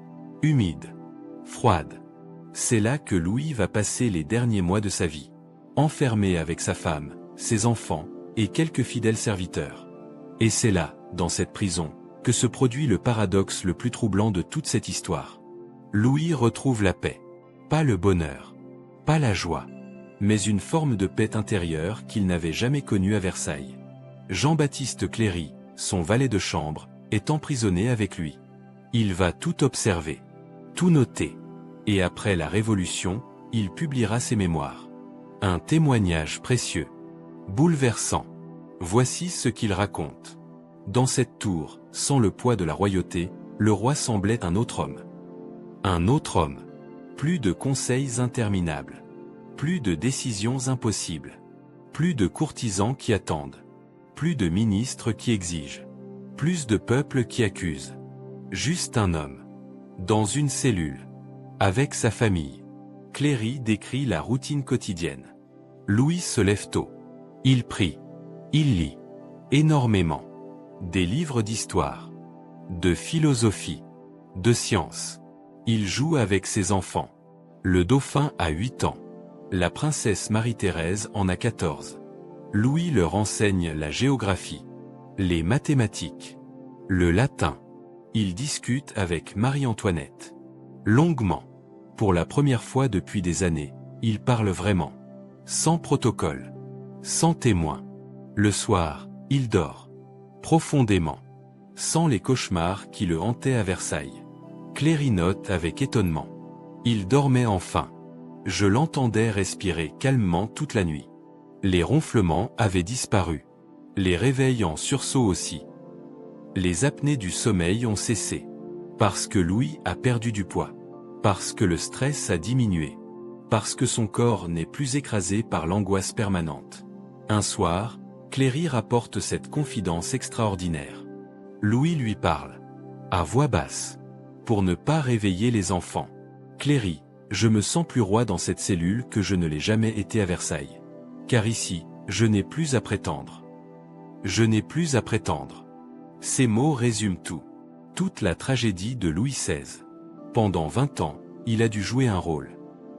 Humide. Froide. C'est là que Louis va passer les derniers mois de sa vie. Enfermé avec sa femme, ses enfants, et quelques fidèles serviteurs. Et c'est là, dans cette prison, que se produit le paradoxe le plus troublant de toute cette histoire. Louis retrouve la paix. Pas le bonheur. Pas la joie. Mais une forme de paix intérieure qu'il n'avait jamais connue à Versailles. Jean-Baptiste Cléry, son valet de chambre, est emprisonné avec lui. Il va tout observer. Tout noter. Et après la Révolution, il publiera ses mémoires. Un témoignage précieux. Bouleversant. Voici ce qu'il raconte. Dans cette tour, sans le poids de la royauté, le roi semblait un autre homme. Un autre homme. Plus de conseils interminables. Plus de décisions impossibles. Plus de courtisans qui attendent. Plus de ministres qui exigent. Plus de peuples qui accusent. Juste un homme. Dans une cellule. Avec sa famille. Cléry décrit la routine quotidienne. Louis se lève tôt. Il prie. Il lit. Énormément. Des livres d'histoire. De philosophie. De science. Il joue avec ses enfants. Le dauphin a 8 ans. La princesse Marie-Thérèse en a 14. Louis leur enseigne la géographie. Les mathématiques. Le latin. Il discute avec Marie-Antoinette. Longuement. Pour la première fois depuis des années, il parle vraiment. Sans protocole. Sans témoin. Le soir, il dort. Profondément. Sans les cauchemars qui le hantaient à Versailles. Cléry note avec étonnement. Il dormait enfin. Je l'entendais respirer calmement toute la nuit. Les ronflements avaient disparu. Les réveils en sursaut aussi. Les apnées du sommeil ont cessé. Parce que Louis a perdu du poids. Parce que le stress a diminué. Parce que son corps n'est plus écrasé par l'angoisse permanente. Un soir, Cléry rapporte cette confidence extraordinaire. Louis lui parle. À voix basse. Pour ne pas réveiller les enfants. Cléry, je me sens plus roi dans cette cellule que je ne l'ai jamais été à Versailles. Car ici, je n'ai plus à prétendre. Je n'ai plus à prétendre. Ces mots résument tout. Toute la tragédie de Louis XVI. Pendant 20 ans, il a dû jouer un rôle.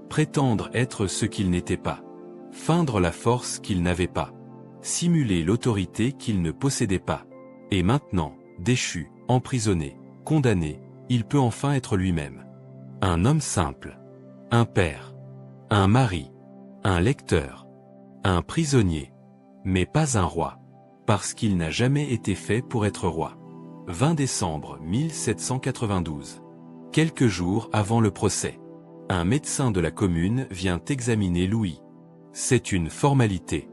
Prétendre être ce qu'il n'était pas. Feindre la force qu'il n'avait pas. Simuler l'autorité qu'il ne possédait pas. Et maintenant, déchu, emprisonné, condamné, il peut enfin être lui-même. Un homme simple. Un père. Un mari. Un lecteur. Un prisonnier. Mais pas un roi. Parce qu'il n'a jamais été fait pour être roi. 20 décembre 1792. Quelques jours avant le procès. Un médecin de la commune vient examiner Louis. C'est une formalité.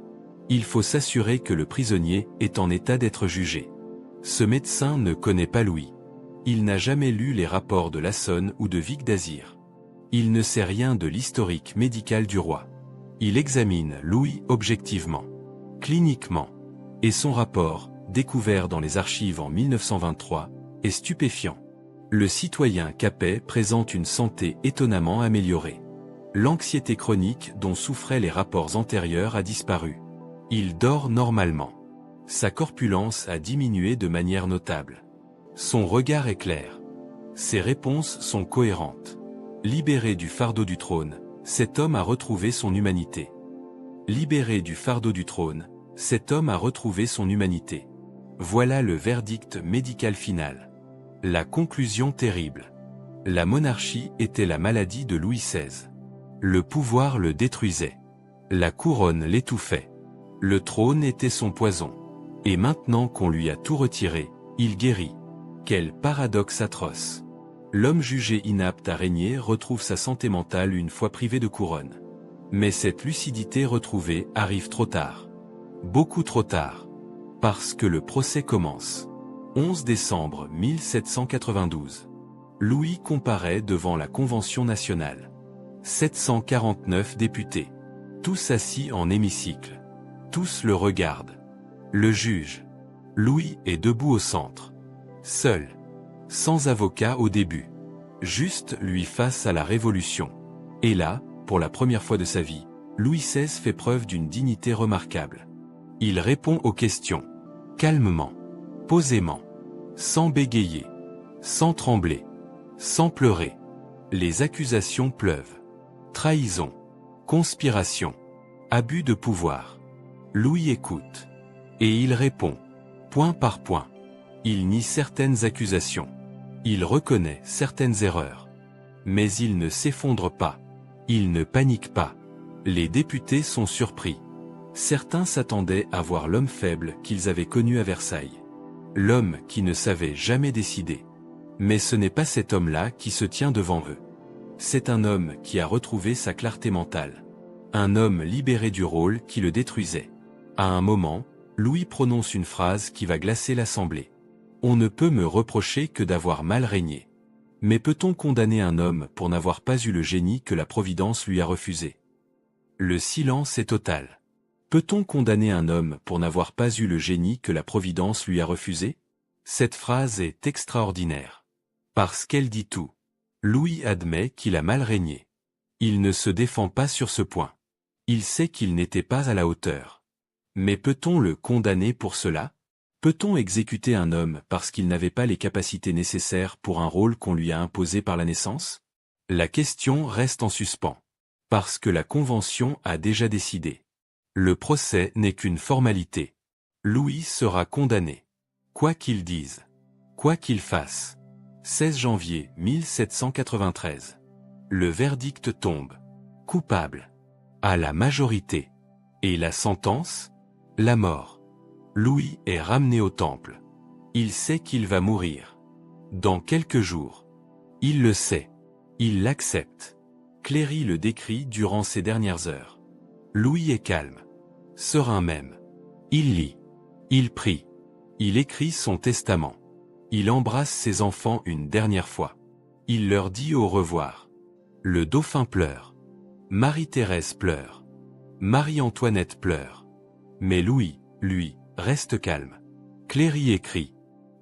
Il faut s'assurer que le prisonnier est en état d'être jugé. Ce médecin ne connaît pas Louis. Il n'a jamais lu les rapports de Lassonne ou de Vicq d'Azir. Il ne sait rien de l'historique médical du roi. Il examine Louis objectivement, cliniquement. Et son rapport, découvert dans les archives en 1923, est stupéfiant. Le citoyen Capet présente une santé étonnamment améliorée. L'anxiété chronique dont souffraient les rapports antérieurs a disparu. Il dort normalement. Sa corpulence a diminué de manière notable. Son regard est clair. Ses réponses sont cohérentes. Libéré du fardeau du trône, cet homme a retrouvé son humanité. Libéré du fardeau du trône, cet homme a retrouvé son humanité. Voilà le verdict médical final. La conclusion terrible. La monarchie était la maladie de Louis XVI. Le pouvoir le détruisait. La couronne l'étouffait. Le trône était son poison. Et maintenant qu'on lui a tout retiré, il guérit. Quel paradoxe atroce. L'homme jugé inapte à régner retrouve sa santé mentale une fois privé de couronne. Mais cette lucidité retrouvée arrive trop tard. Beaucoup trop tard. Parce que le procès commence. 11 décembre 1792. Louis comparaît devant la Convention nationale. 749 députés. Tous assis en hémicycle. Tous le regardent. Le juge. Louis est debout au centre. Seul. Sans avocat au début. Juste lui face à la Révolution. Et là, pour la première fois de sa vie, Louis XVI fait preuve d'une dignité remarquable. Il répond aux questions. Calmement. Posément. Sans bégayer. Sans trembler. Sans pleurer. Les accusations pleuvent. Trahison. Conspiration. Abus de pouvoir. Louis écoute. Et il répond. Point par point. Il nie certaines accusations. Il reconnaît certaines erreurs. Mais il ne s'effondre pas. Il ne panique pas. Les députés sont surpris. Certains s'attendaient à voir l'homme faible qu'ils avaient connu à Versailles. L'homme qui ne savait jamais décider. Mais ce n'est pas cet homme-là qui se tient devant eux. C'est un homme qui a retrouvé sa clarté mentale. Un homme libéré du rôle qui le détruisait. À un moment, Louis prononce une phrase qui va glacer l'Assemblée. On ne peut me reprocher que d'avoir mal régné. Mais peut-on condamner un homme pour n'avoir pas eu le génie que la Providence lui a refusé? Le silence est total. Peut-on condamner un homme pour n'avoir pas eu le génie que la Providence lui a refusé? Cette phrase est extraordinaire. Parce qu'elle dit tout. Louis admet qu'il a mal régné. Il ne se défend pas sur ce point. Il sait qu'il n'était pas à la hauteur. Mais peut-on le condamner pour cela? Peut-on exécuter un homme parce qu'il n'avait pas les capacités nécessaires pour un rôle qu'on lui a imposé par la naissance? La question reste en suspens. Parce que la Convention a déjà décidé. Le procès n'est qu'une formalité. Louis sera condamné. Quoi qu'il dise. Quoi qu'il fasse. 16 janvier 1793. Le verdict tombe. Coupable. À la majorité. Et la sentence? La mort. Louis est ramené au temple. Il sait qu'il va mourir. Dans quelques jours. Il le sait. Il l'accepte. Cléry le décrit durant ces dernières heures. Louis est calme. Serein même. Il lit. Il prie. Il écrit son testament. Il embrasse ses enfants une dernière fois. Il leur dit au revoir. Le dauphin pleure. Marie-Thérèse pleure. Marie-Antoinette pleure. Mais Louis, lui, reste calme. Cléry écrit.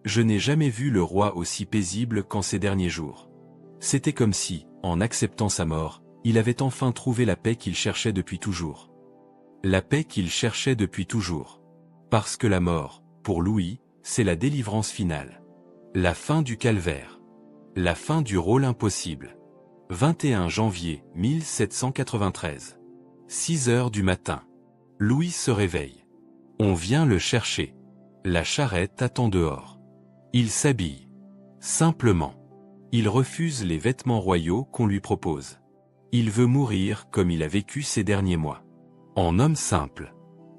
Je n'ai jamais vu le roi aussi paisible qu'en ces derniers jours. C'était comme si, en acceptant sa mort, il avait enfin trouvé la paix qu'il cherchait depuis toujours. La paix qu'il cherchait depuis toujours. Parce que la mort, pour Louis, c'est la délivrance finale. La fin du calvaire. La fin du rôle impossible. 21 janvier 1793. 6 heures du matin. Louis se réveille. On vient le chercher. La charrette attend dehors. Il s'habille. Simplement. Il refuse les vêtements royaux qu'on lui propose. Il veut mourir comme il a vécu ces derniers mois. En homme simple.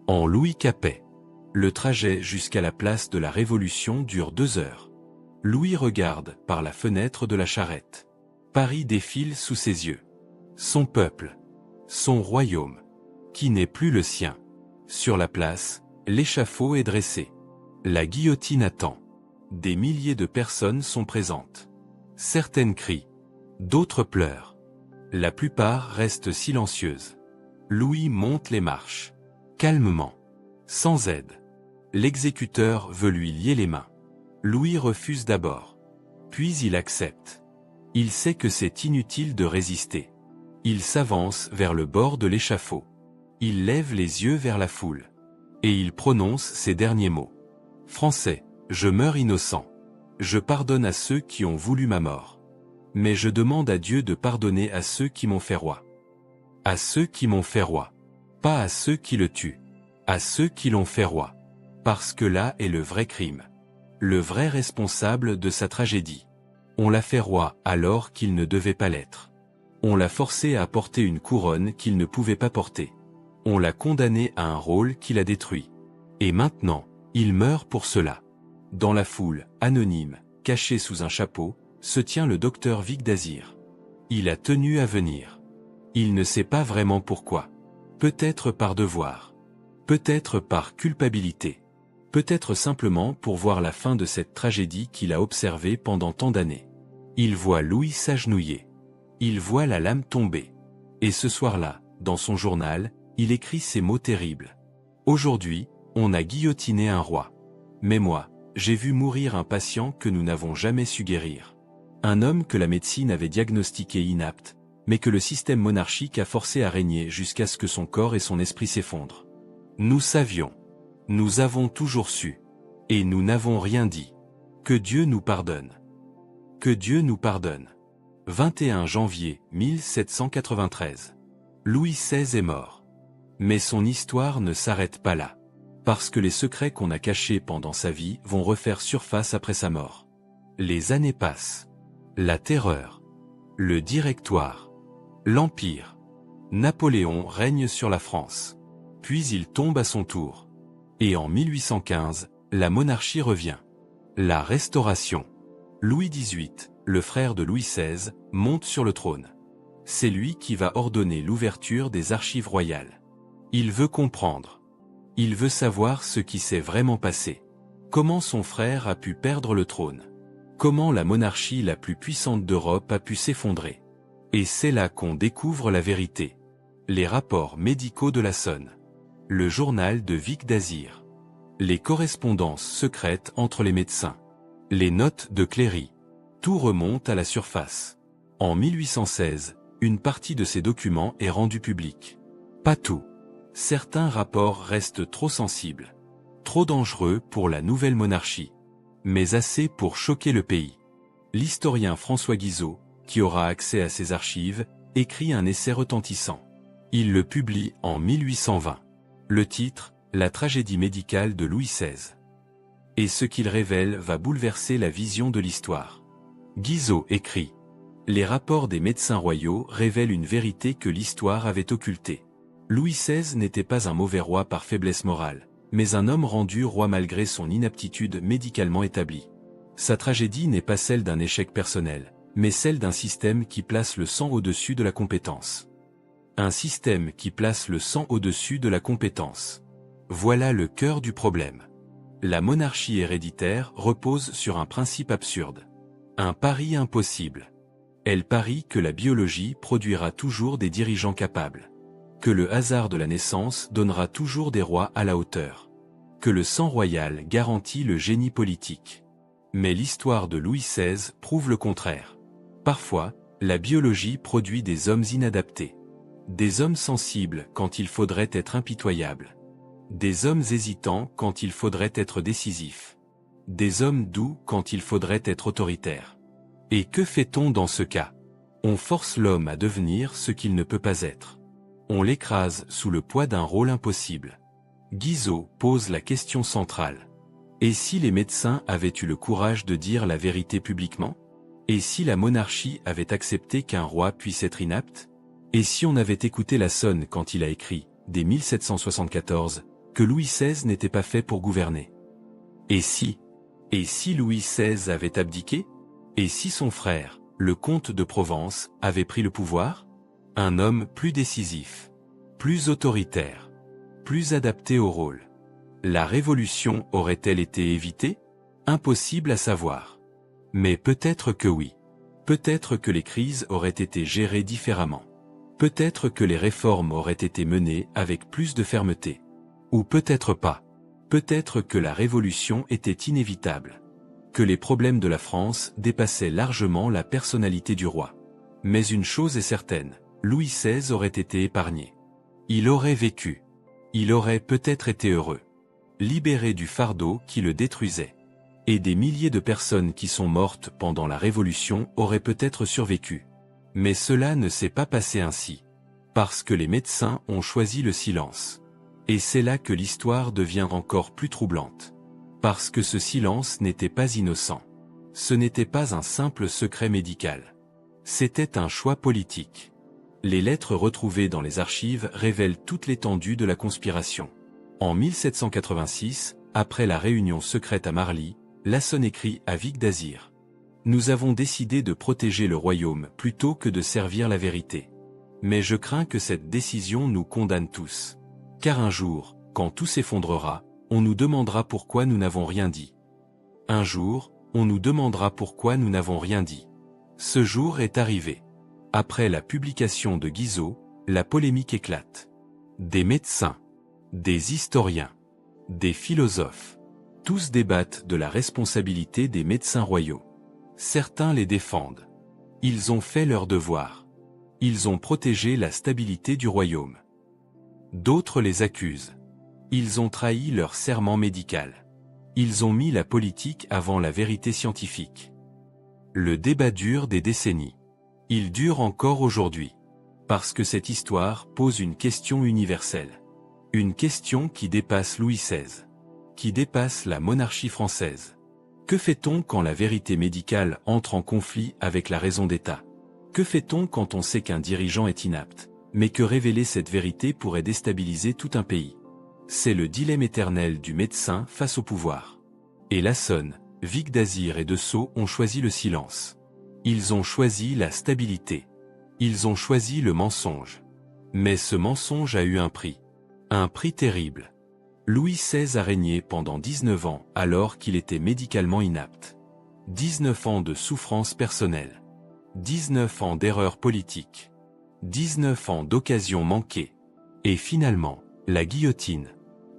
En Louis Capet. Le trajet jusqu'à la place de la Révolution dure 2 heures. Louis regarde par la fenêtre de la charrette. Paris défile sous ses yeux. Son peuple. Son royaume. Qui n'est plus le sien. Sur la place, l'échafaud est dressé. La guillotine attend. Des milliers de personnes sont présentes. Certaines crient. D'autres pleurent. La plupart restent silencieuses. Louis monte les marches. Calmement. Sans aide. L'exécuteur veut lui lier les mains. Louis refuse d'abord. Puis il accepte. Il sait que c'est inutile de résister. Il s'avance vers le bord de l'échafaud. Il lève les yeux vers la foule. Et il prononce ces derniers mots. Français, je meurs innocent. Je pardonne à ceux qui ont voulu ma mort. Mais je demande à Dieu de pardonner à ceux qui m'ont fait roi. À ceux qui m'ont fait roi. Pas à ceux qui le tuent. À ceux qui l'ont fait roi. Parce que là est le vrai crime. Le vrai responsable de sa tragédie. On l'a fait roi alors qu'il ne devait pas l'être. On l'a forcé à porter une couronne qu'il ne pouvait pas porter. On l'a condamné à un rôle qu'il a détruit. Et maintenant, il meurt pour cela. Dans la foule, anonyme, caché sous un chapeau, se tient le docteur Vicq d'Azyr. Il a tenu à venir. Il ne sait pas vraiment pourquoi. Peut-être par devoir. Peut-être par culpabilité. Peut-être simplement pour voir la fin de cette tragédie qu'il a observée pendant tant d'années. Il voit Louis s'agenouiller. Il voit la lame tomber. Et ce soir-là, dans son journal, il écrit ces mots terribles. Aujourd'hui, on a guillotiné un roi. Mais moi, j'ai vu mourir un patient que nous n'avons jamais su guérir. Un homme que la médecine avait diagnostiqué inapte, mais que le système monarchique a forcé à régner jusqu'à ce que son corps et son esprit s'effondrent. Nous savions. Nous avons toujours su. Et nous n'avons rien dit. Que Dieu nous pardonne. Que Dieu nous pardonne. 21 janvier 1793. Louis XVI est mort. Mais son histoire ne s'arrête pas là. Parce que les secrets qu'on a cachés pendant sa vie vont refaire surface après sa mort. Les années passent. La terreur. Le Directoire. L'Empire. Napoléon règne sur la France. Puis il tombe à son tour. Et en 1815, la monarchie revient. La Restauration. Louis XVIII, le frère de Louis XVI, monte sur le trône. C'est lui qui va ordonner l'ouverture des archives royales. Il veut comprendre. Il veut savoir ce qui s'est vraiment passé. Comment son frère a pu perdre le trône. Comment la monarchie la plus puissante d'Europe a pu s'effondrer. Et c'est là qu'on découvre la vérité. Les rapports médicaux de la Sonne. Le journal de Vicq d'Azyr. Les correspondances secrètes entre les médecins. Les notes de Cléry. Tout remonte à la surface. En 1816, une partie de ces documents est rendue publique. Pas tout. Certains rapports restent trop sensibles. Trop dangereux pour la nouvelle monarchie. Mais assez pour choquer le pays. L'historien François Guizot, qui aura accès à ces archives, écrit un essai retentissant. Il le publie en 1820. Le titre, La tragédie médicale de Louis XVI. Et ce qu'il révèle va bouleverser la vision de l'histoire. Guizot écrit. Les rapports des médecins royaux révèlent une vérité que l'histoire avait occultée. Louis XVI n'était pas un mauvais roi par faiblesse morale, mais un homme rendu roi malgré son inaptitude médicalement établie. Sa tragédie n'est pas celle d'un échec personnel, mais celle d'un système qui place le sang au-dessus de la compétence. Un système qui place le sang au-dessus de la compétence. Voilà le cœur du problème. La monarchie héréditaire repose sur un principe absurde. Un pari impossible. Elle parie que la biologie produira toujours des dirigeants capables. Que le hasard de la naissance donnera toujours des rois à la hauteur. Que le sang royal garantit le génie politique. Mais l'histoire de Louis XVI prouve le contraire. Parfois, la biologie produit des hommes inadaptés. Des hommes sensibles quand il faudrait être impitoyables. Des hommes hésitants quand il faudrait être décisifs. Des hommes doux quand il faudrait être autoritaires. Et que fait-on dans ce cas? On force l'homme à devenir ce qu'il ne peut pas être. On l'écrase sous le poids d'un rôle impossible. Guizot pose la question centrale. Et si les médecins avaient eu le courage de dire la vérité publiquement? Et si la monarchie avait accepté qu'un roi puisse être inapte? Et si on avait écouté Lassonne quand il a écrit, dès 1774, que Louis XVI n'était pas fait pour gouverner? Et si Louis XVI avait abdiqué? Et si son frère, le comte de Provence, avait pris le pouvoir? Un homme plus décisif, plus autoritaire, plus adapté au rôle. La révolution aurait-elle été évitée? Impossible à savoir. Mais peut-être que oui. Peut-être que les crises auraient été gérées différemment. Peut-être que les réformes auraient été menées avec plus de fermeté. Ou peut-être pas. Peut-être que la révolution était inévitable. Que les problèmes de la France dépassaient largement la personnalité du roi. Mais une chose est certaine, Louis XVI aurait été épargné. Il aurait vécu. Il aurait peut-être été heureux. Libéré du fardeau qui le détruisait. Et des milliers de personnes qui sont mortes pendant la Révolution auraient peut-être survécu. Mais cela ne s'est pas passé ainsi. Parce que les médecins ont choisi le silence. Et c'est là que l'histoire devient encore plus troublante. Parce que ce silence n'était pas innocent. Ce n'était pas un simple secret médical. C'était un choix politique. Les lettres retrouvées dans les archives révèlent toute l'étendue de la conspiration. En 1786, après la réunion secrète à Marly, Lassonne écrit à Vicq d'Azyr. Nous avons décidé de protéger le royaume plutôt que de servir la vérité. Mais je crains que cette décision nous condamne tous. Car un jour, quand tout s'effondrera, on nous demandera pourquoi nous n'avons rien dit. Un jour, on nous demandera pourquoi nous n'avons rien dit. Ce jour est arrivé. Après la publication de Guizot, la polémique éclate. Des médecins, des historiens, des philosophes, tous débattent de la responsabilité des médecins royaux. Certains les défendent. Ils ont fait leur devoir. Ils ont protégé la stabilité du royaume. D'autres les accusent. Ils ont trahi leur serment médical. Ils ont mis la politique avant la vérité scientifique. Le débat dure des décennies. Il dure encore aujourd'hui. Parce que cette histoire pose une question universelle. Une question qui dépasse Louis XVI. Qui dépasse la monarchie française. Que fait-on quand la vérité médicale entre en conflit avec la raison d'État? Que fait-on quand on sait qu'un dirigeant est inapte, mais que révéler cette vérité pourrait déstabiliser tout un pays? C'est le dilemme éternel du médecin face au pouvoir. Et Lassonne, Vicq d'Azyr et de Sceaux ont choisi le silence. Ils ont choisi la stabilité. Ils ont choisi le mensonge. Mais ce mensonge a eu un prix. Un prix terrible. Louis XVI a régné pendant 19 ans alors qu'il était médicalement inapte. 19 ans de souffrance personnelle. 19 ans d'erreurs politiques. 19 ans d'occasions manquées. Et finalement, la guillotine.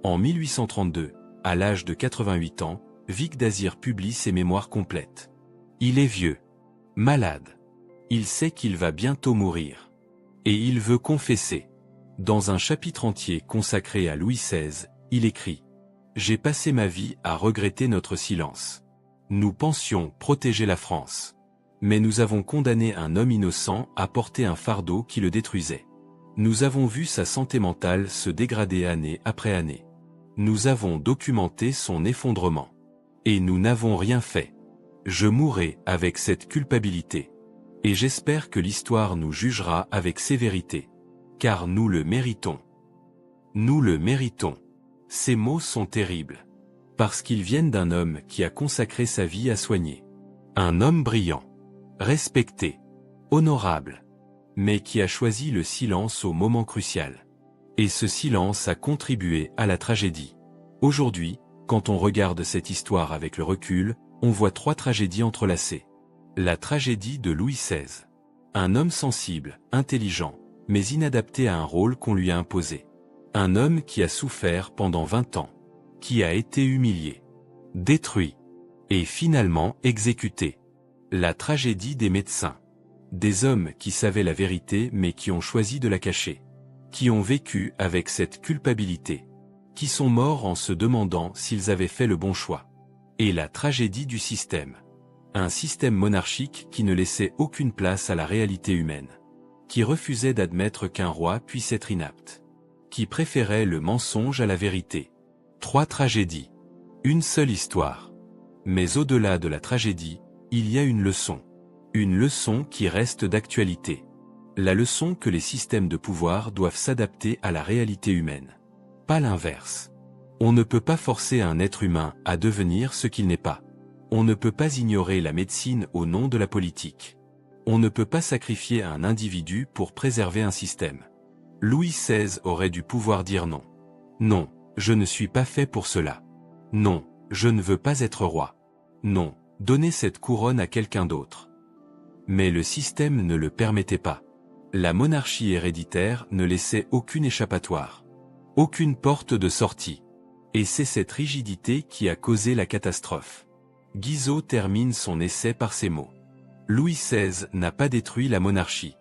En 1832, à l'âge de 88 ans, Vicq d'Azyr publie ses mémoires complètes. Il est vieux. Malade. Il sait qu'il va bientôt mourir. Et il veut confesser. Dans un chapitre entier consacré à Louis XVI, il écrit « J'ai passé ma vie à regretter notre silence. Nous pensions protéger la France. Mais nous avons condamné un homme innocent à porter un fardeau qui le détruisait. Nous avons vu sa santé mentale se dégrader année après année. Nous avons documenté son effondrement. Et nous n'avons rien fait. Je mourrai avec cette culpabilité. Et j'espère que l'histoire nous jugera avec sévérité. Car nous le méritons. Nous le méritons. Ces mots sont terribles. Parce qu'ils viennent d'un homme qui a consacré sa vie à soigner. Un homme brillant. Respecté. Honorable. Mais qui a choisi le silence au moment crucial. Et ce silence a contribué à la tragédie. Aujourd'hui, quand on regarde cette histoire avec le recul, on voit 3 tragédies entrelacées. La tragédie de Louis XVI. Un homme sensible, intelligent, mais inadapté à un rôle qu'on lui a imposé. Un homme qui a souffert pendant 20 ans. Qui a été humilié. Détruit. Et finalement exécuté. La tragédie des médecins. Des hommes qui savaient la vérité mais qui ont choisi de la cacher. Qui ont vécu avec cette culpabilité. Qui sont morts en se demandant s'ils avaient fait le bon choix. Et la tragédie du système. Un système monarchique qui ne laissait aucune place à la réalité humaine. Qui refusait d'admettre qu'un roi puisse être inapte. Qui préférait le mensonge à la vérité. 3 tragédies. Une seule histoire. Mais au-delà de la tragédie, il y a une leçon. Une leçon qui reste d'actualité. La leçon que les systèmes de pouvoir doivent s'adapter à la réalité humaine. Pas l'inverse. On ne peut pas forcer un être humain à devenir ce qu'il n'est pas. On ne peut pas ignorer la médecine au nom de la politique. On ne peut pas sacrifier un individu pour préserver un système. Louis XVI aurait dû pouvoir dire non. Non, je ne suis pas fait pour cela. Non, je ne veux pas être roi. Non, donnez cette couronne à quelqu'un d'autre. Mais le système ne le permettait pas. La monarchie héréditaire ne laissait aucune échappatoire. Aucune porte de sortie. Et c'est cette rigidité qui a causé la catastrophe. Guizot termine son essai par ces mots. Louis XVI n'a pas détruit la monarchie.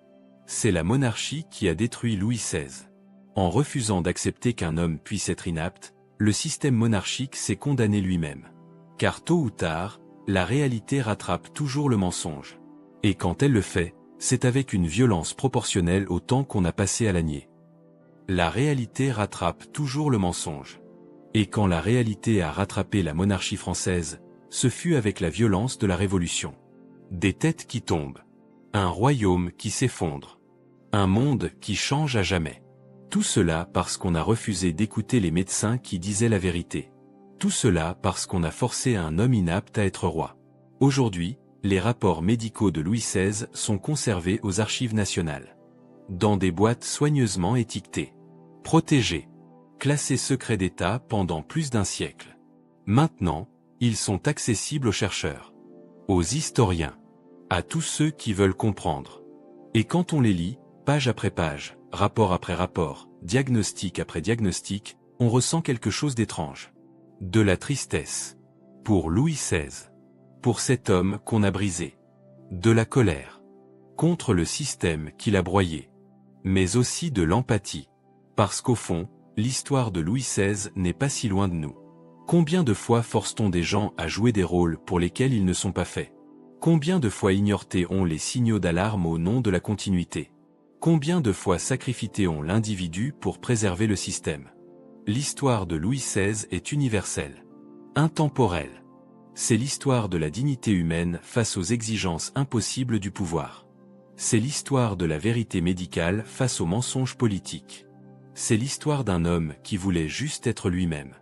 C'est la monarchie qui a détruit Louis XVI. En refusant d'accepter qu'un homme puisse être inapte, le système monarchique s'est condamné lui-même. Car tôt ou tard, la réalité rattrape toujours le mensonge. Et quand elle le fait, c'est avec une violence proportionnelle au temps qu'on a passé à la nier. La réalité rattrape toujours le mensonge. Et quand la réalité a rattrapé la monarchie française, ce fut avec la violence de la Révolution. Des têtes qui tombent. Un royaume qui s'effondre. Un monde qui change à jamais. Tout cela parce qu'on a refusé d'écouter les médecins qui disaient la vérité. Tout cela parce qu'on a forcé un homme inapte à être roi. Aujourd'hui, les rapports médicaux de Louis XVI sont conservés aux archives nationales. Dans des boîtes soigneusement étiquetées. Protégés. Classés secrets d'État pendant plus d'1 siècle. Maintenant, ils sont accessibles aux chercheurs. Aux historiens. À tous ceux qui veulent comprendre. Et quand on les lit, page après page, rapport après rapport, diagnostic après diagnostic, on ressent quelque chose d'étrange. De la tristesse. Pour Louis XVI. Pour cet homme qu'on a brisé. De la colère. Contre le système qui l'a broyé. Mais aussi de l'empathie. Parce qu'au fond, l'histoire de Louis XVI n'est pas si loin de nous. Combien de fois force-t-on des gens à jouer des rôles pour lesquels ils ne sont pas faits? Combien de fois ignore-t-on les signaux d'alarme au nom de la continuité? Combien de fois sacrifie-t-on l'individu pour préserver le système? L'histoire de Louis XVI est universelle. Intemporelle. C'est l'histoire de la dignité humaine face aux exigences impossibles du pouvoir. C'est l'histoire de la vérité médicale face aux mensonges politiques. C'est l'histoire d'un homme qui voulait juste être lui-même.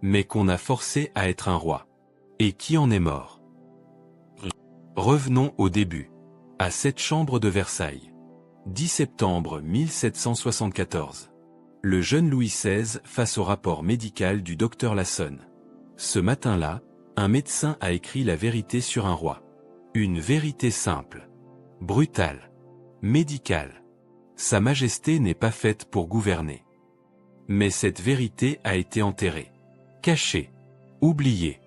Mais qu'on a forcé à être un roi. Et qui en est mort. Revenons au début. À cette chambre de Versailles. 10 septembre 1774. Le jeune Louis XVI face au rapport médical du docteur Lassonne. Ce matin-là, un médecin a écrit la vérité sur un roi. Une vérité simple. Brutale. Médicale. Sa Majesté n'est pas faite pour gouverner. Mais cette vérité a été enterrée. Cachée. Oubliée.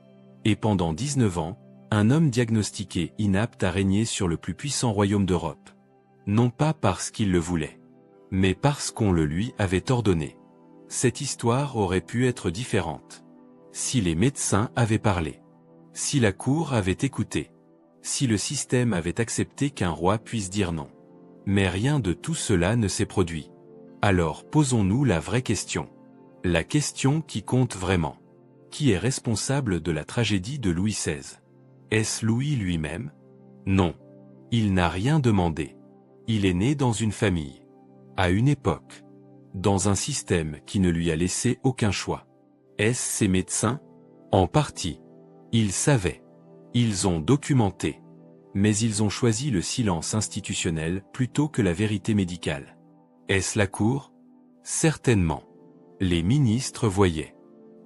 Et pendant 19 ans, un homme diagnostiqué inapte a régné sur le plus puissant royaume d'Europe. Non pas parce qu'il le voulait. Mais parce qu'on le lui avait ordonné. Cette histoire aurait pu être différente. Si les médecins avaient parlé. Si la cour avait écouté. Si le système avait accepté qu'un roi puisse dire non. Mais rien de tout cela ne s'est produit. Alors posons-nous la vraie question. La question qui compte vraiment. Qui est responsable de la tragédie de Louis XVI? Est-ce Louis lui-même? Non. Il n'a rien demandé. Il est né dans une famille. À une époque. Dans un système qui ne lui a laissé aucun choix. Est-ce ses médecins? En partie. Ils savaient. Ils ont documenté. Mais ils ont choisi le silence institutionnel plutôt que la vérité médicale. Est-ce la cour? Certainement. Les ministres voyaient.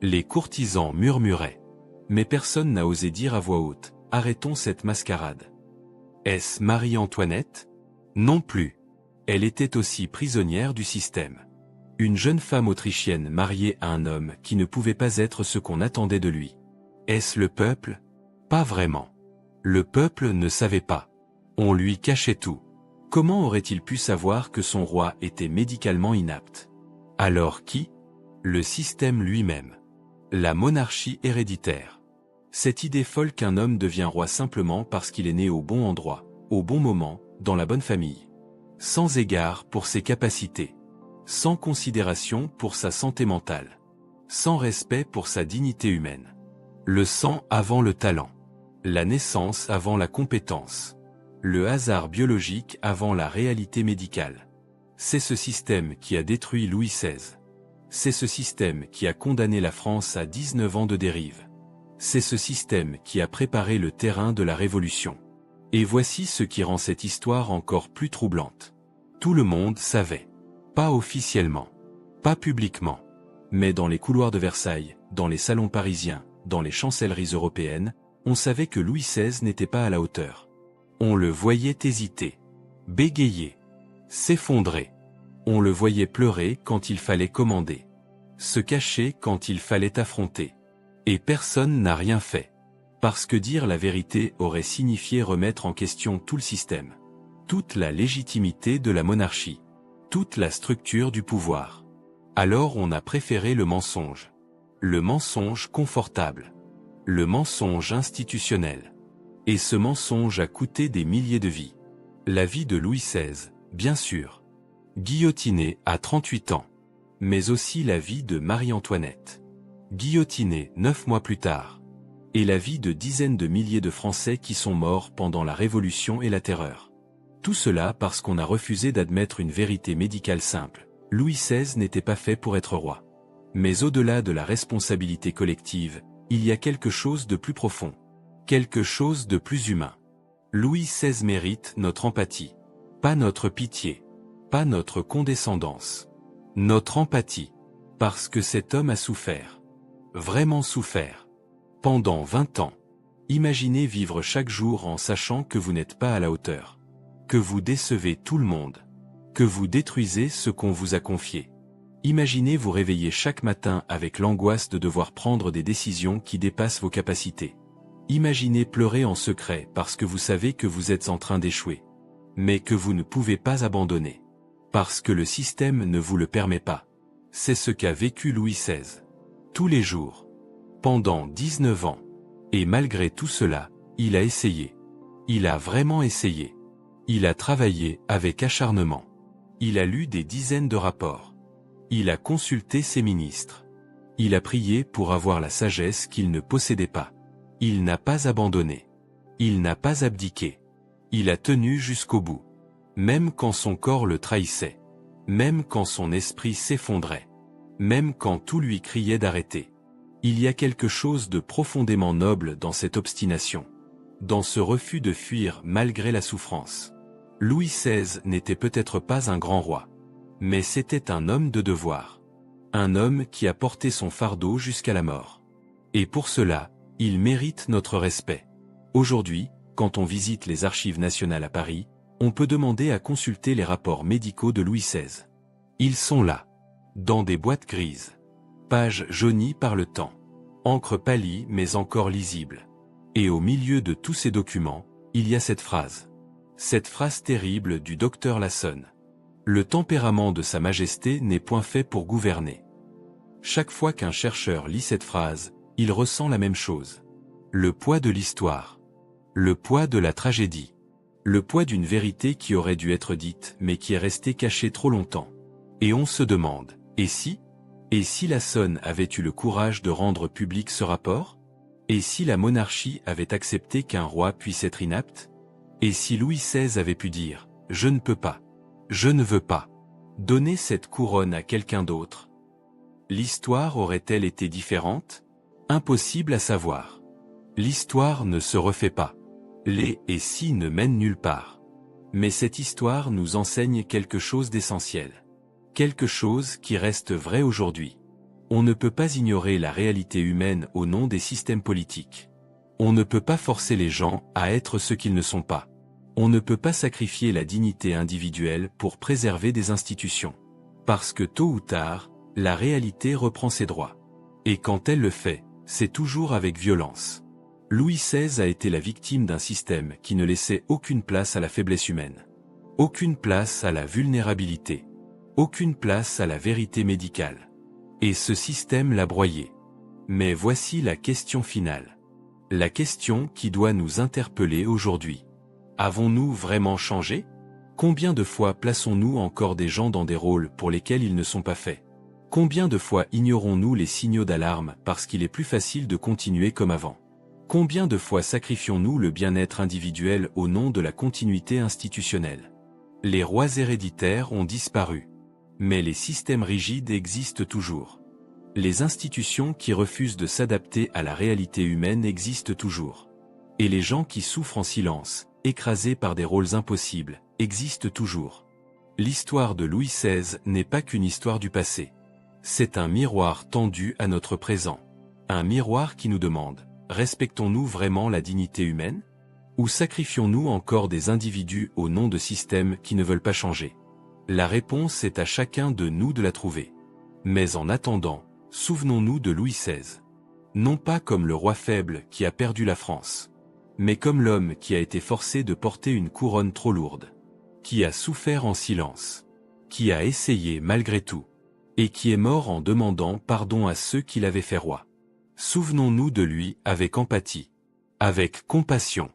Les courtisans murmuraient. Mais personne n'a osé dire à voix haute, arrêtons cette mascarade. Est-ce Marie-Antoinette? Non plus. Elle était aussi prisonnière du système. Une jeune femme autrichienne mariée à un homme qui ne pouvait pas être ce qu'on attendait de lui. Est-ce le peuple? Pas vraiment. Le peuple ne savait pas. On lui cachait tout. Comment aurait-il pu savoir que son roi était médicalement inapte? Alors qui? Le système lui-même. La monarchie héréditaire. Cette idée folle qu'un homme devient roi simplement parce qu'il est né au bon endroit, au bon moment, dans la bonne famille. Sans égard pour ses capacités. Sans considération pour sa santé mentale. Sans respect pour sa dignité humaine. Le sang avant le talent. La naissance avant la compétence. Le hasard biologique avant la réalité médicale. C'est ce système qui a détruit Louis XVI. C'est ce système qui a condamné la France à 19 ans de dérive. C'est ce système qui a préparé le terrain de la Révolution. Et voici ce qui rend cette histoire encore plus troublante. Tout le monde savait. Pas officiellement. Pas publiquement. Mais dans les couloirs de Versailles, dans les salons parisiens, dans les chancelleries européennes, on savait que Louis XVI n'était pas à la hauteur. On le voyait hésiter, bégayer, s'effondrer. On le voyait pleurer quand il fallait commander, se cacher quand il fallait affronter. Et personne n'a rien fait. Parce que dire la vérité aurait signifié remettre en question tout le système. Toute la légitimité de la monarchie. Toute la structure du pouvoir. Alors on a préféré le mensonge. Le mensonge confortable. Le mensonge institutionnel. Et ce mensonge a coûté des milliers de vies. La vie de Louis XVI, bien sûr. Guillotiné à 38 ans. Mais aussi la vie de Marie-Antoinette. Guillotiné 9 mois plus tard. Et la vie de dizaines de milliers de Français qui sont morts pendant la Révolution et la Terreur. Tout cela parce qu'on a refusé d'admettre une vérité médicale simple. Louis XVI n'était pas fait pour être roi. Mais au-delà de la responsabilité collective, il y a quelque chose de plus profond. Quelque chose de plus humain. Louis XVI mérite notre empathie. Pas notre pitié. Pas notre condescendance. Notre empathie. Parce que cet homme a souffert. Vraiment souffert. Pendant 20 ans. Imaginez vivre chaque jour en sachant que vous n'êtes pas à la hauteur. Que vous décevez tout le monde. Que vous détruisez ce qu'on vous a confié. Imaginez vous réveiller chaque matin avec l'angoisse de devoir prendre des décisions qui dépassent vos capacités. Imaginez pleurer en secret parce que vous savez que vous êtes en train d'échouer. Mais que vous ne pouvez pas abandonner. Parce que le système ne vous le permet pas. C'est ce qu'a vécu Louis XVI. Tous les jours. Pendant 19 ans. Et malgré tout cela, il a essayé. Il a vraiment essayé. Il a travaillé avec acharnement. Il a lu des dizaines de rapports. Il a consulté ses ministres. Il a prié pour avoir la sagesse qu'il ne possédait pas. Il n'a pas abandonné. Il n'a pas abdiqué. Il a tenu jusqu'au bout. Même quand son corps le trahissait. Même quand son esprit s'effondrait. Même quand tout lui criait d'arrêter. Il y a quelque chose de profondément noble dans cette obstination. Dans ce refus de fuir malgré la souffrance. Louis XVI n'était peut-être pas un grand roi. Mais c'était un homme de devoir. Un homme qui a porté son fardeau jusqu'à la mort. Et pour cela, il mérite notre respect. Aujourd'hui, quand on visite les archives nationales à Paris, on peut demander à consulter les rapports médicaux de Louis XVI. Ils sont là. Dans des boîtes grises. Pages jaunies par le temps. Encre pâlie mais encore lisible. Et au milieu de tous ces documents, il y a cette phrase. Cette phrase terrible du docteur Lassonne. Le tempérament de Sa Majesté n'est point fait pour gouverner. Chaque fois qu'un chercheur lit cette phrase, il ressent la même chose. Le poids de l'histoire. Le poids de la tragédie. Le poids d'une vérité qui aurait dû être dite mais qui est restée cachée trop longtemps. Et on se demande, et si Lassonne avait eu le courage de rendre public ce rapport? Et si la monarchie avait accepté qu'un roi puisse être inapte? Et si Louis XVI avait pu dire « Je ne peux pas, je ne veux pas, donner cette couronne à quelqu'un d'autre », l'histoire aurait-elle été différente? Impossible à savoir. L'histoire ne se refait pas. Les « et si » ne mènent nulle part. Mais cette histoire nous enseigne quelque chose d'essentiel. Quelque chose qui reste vrai aujourd'hui. On ne peut pas ignorer la réalité humaine au nom des systèmes politiques. On ne peut pas forcer les gens à être ce qu'ils ne sont pas. On ne peut pas sacrifier la dignité individuelle pour préserver des institutions. Parce que tôt ou tard, la réalité reprend ses droits. Et quand elle le fait, c'est toujours avec violence. Louis XVI a été la victime d'un système qui ne laissait aucune place à la faiblesse humaine. Aucune place à la vulnérabilité. Aucune place à la vérité médicale. Et ce système l'a broyé. Mais voici la question finale. La question qui doit nous interpeller aujourd'hui. Avons-nous vraiment changé? Combien de fois plaçons-nous encore des gens dans des rôles pour lesquels ils ne sont pas faits? Combien de fois ignorons-nous les signaux d'alarme parce qu'il est plus facile de continuer comme avant? Combien de fois sacrifions-nous le bien-être individuel au nom de la continuité institutionnelle? Les rois héréditaires ont disparu. Mais les systèmes rigides existent toujours. Les institutions qui refusent de s'adapter à la réalité humaine existent toujours. Et les gens qui souffrent en silence, écrasés par des rôles impossibles, existent toujours. L'histoire de Louis XVI n'est pas qu'une histoire du passé. C'est un miroir tendu à notre présent. Un miroir qui nous demande, respectons-nous vraiment la dignité humaine? Ou sacrifions-nous encore des individus au nom de systèmes qui ne veulent pas changer? La réponse est à chacun de nous de la trouver. Mais en attendant, souvenons-nous de Louis XVI. Non pas comme le roi faible qui a perdu la France, mais comme l'homme qui a été forcé de porter une couronne trop lourde, qui a souffert en silence, qui a essayé malgré tout, et qui est mort en demandant pardon à ceux qui l'avaient fait roi. Souvenons-nous de lui avec empathie, avec compassion,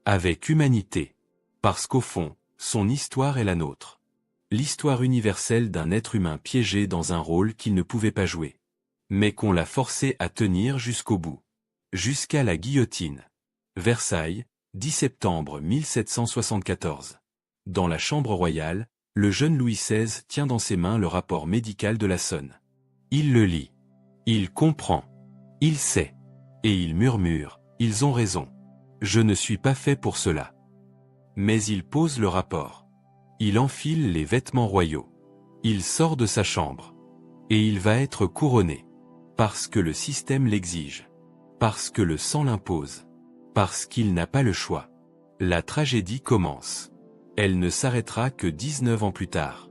avec humanité, parce qu'au fond, son histoire est la nôtre. L'histoire universelle d'un être humain piégé dans un rôle qu'il ne pouvait pas jouer, mais qu'on l'a forcé à tenir jusqu'au bout. Jusqu'à la guillotine. Versailles, 10 septembre 1774. Dans la chambre royale, le jeune Louis XVI tient dans ses mains le rapport médical de la Sonne. Il le lit. Il comprend. Il sait. Et il murmure, « Ils ont raison. Je ne suis pas fait pour cela. » Mais il pose le rapport. Il enfile les vêtements royaux. Il sort de sa chambre. Et il va être couronné. Parce que le système l'exige. Parce que le sang l'impose. Parce qu'il n'a pas le choix. La tragédie commence. Elle ne s'arrêtera que 19 ans plus tard.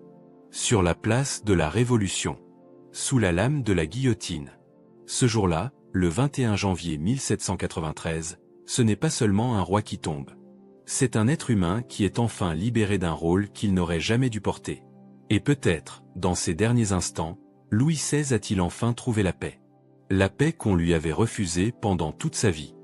Sur la place de la Révolution. Sous la lame de la guillotine. Ce jour-là, le 21 janvier 1793, ce n'est pas seulement un roi qui tombe. C'est un être humain qui est enfin libéré d'un rôle qu'il n'aurait jamais dû porter. Et peut-être, dans ces derniers instants, Louis XVI a-t-il enfin trouvé la paix. La paix qu'on lui avait refusée pendant toute sa vie.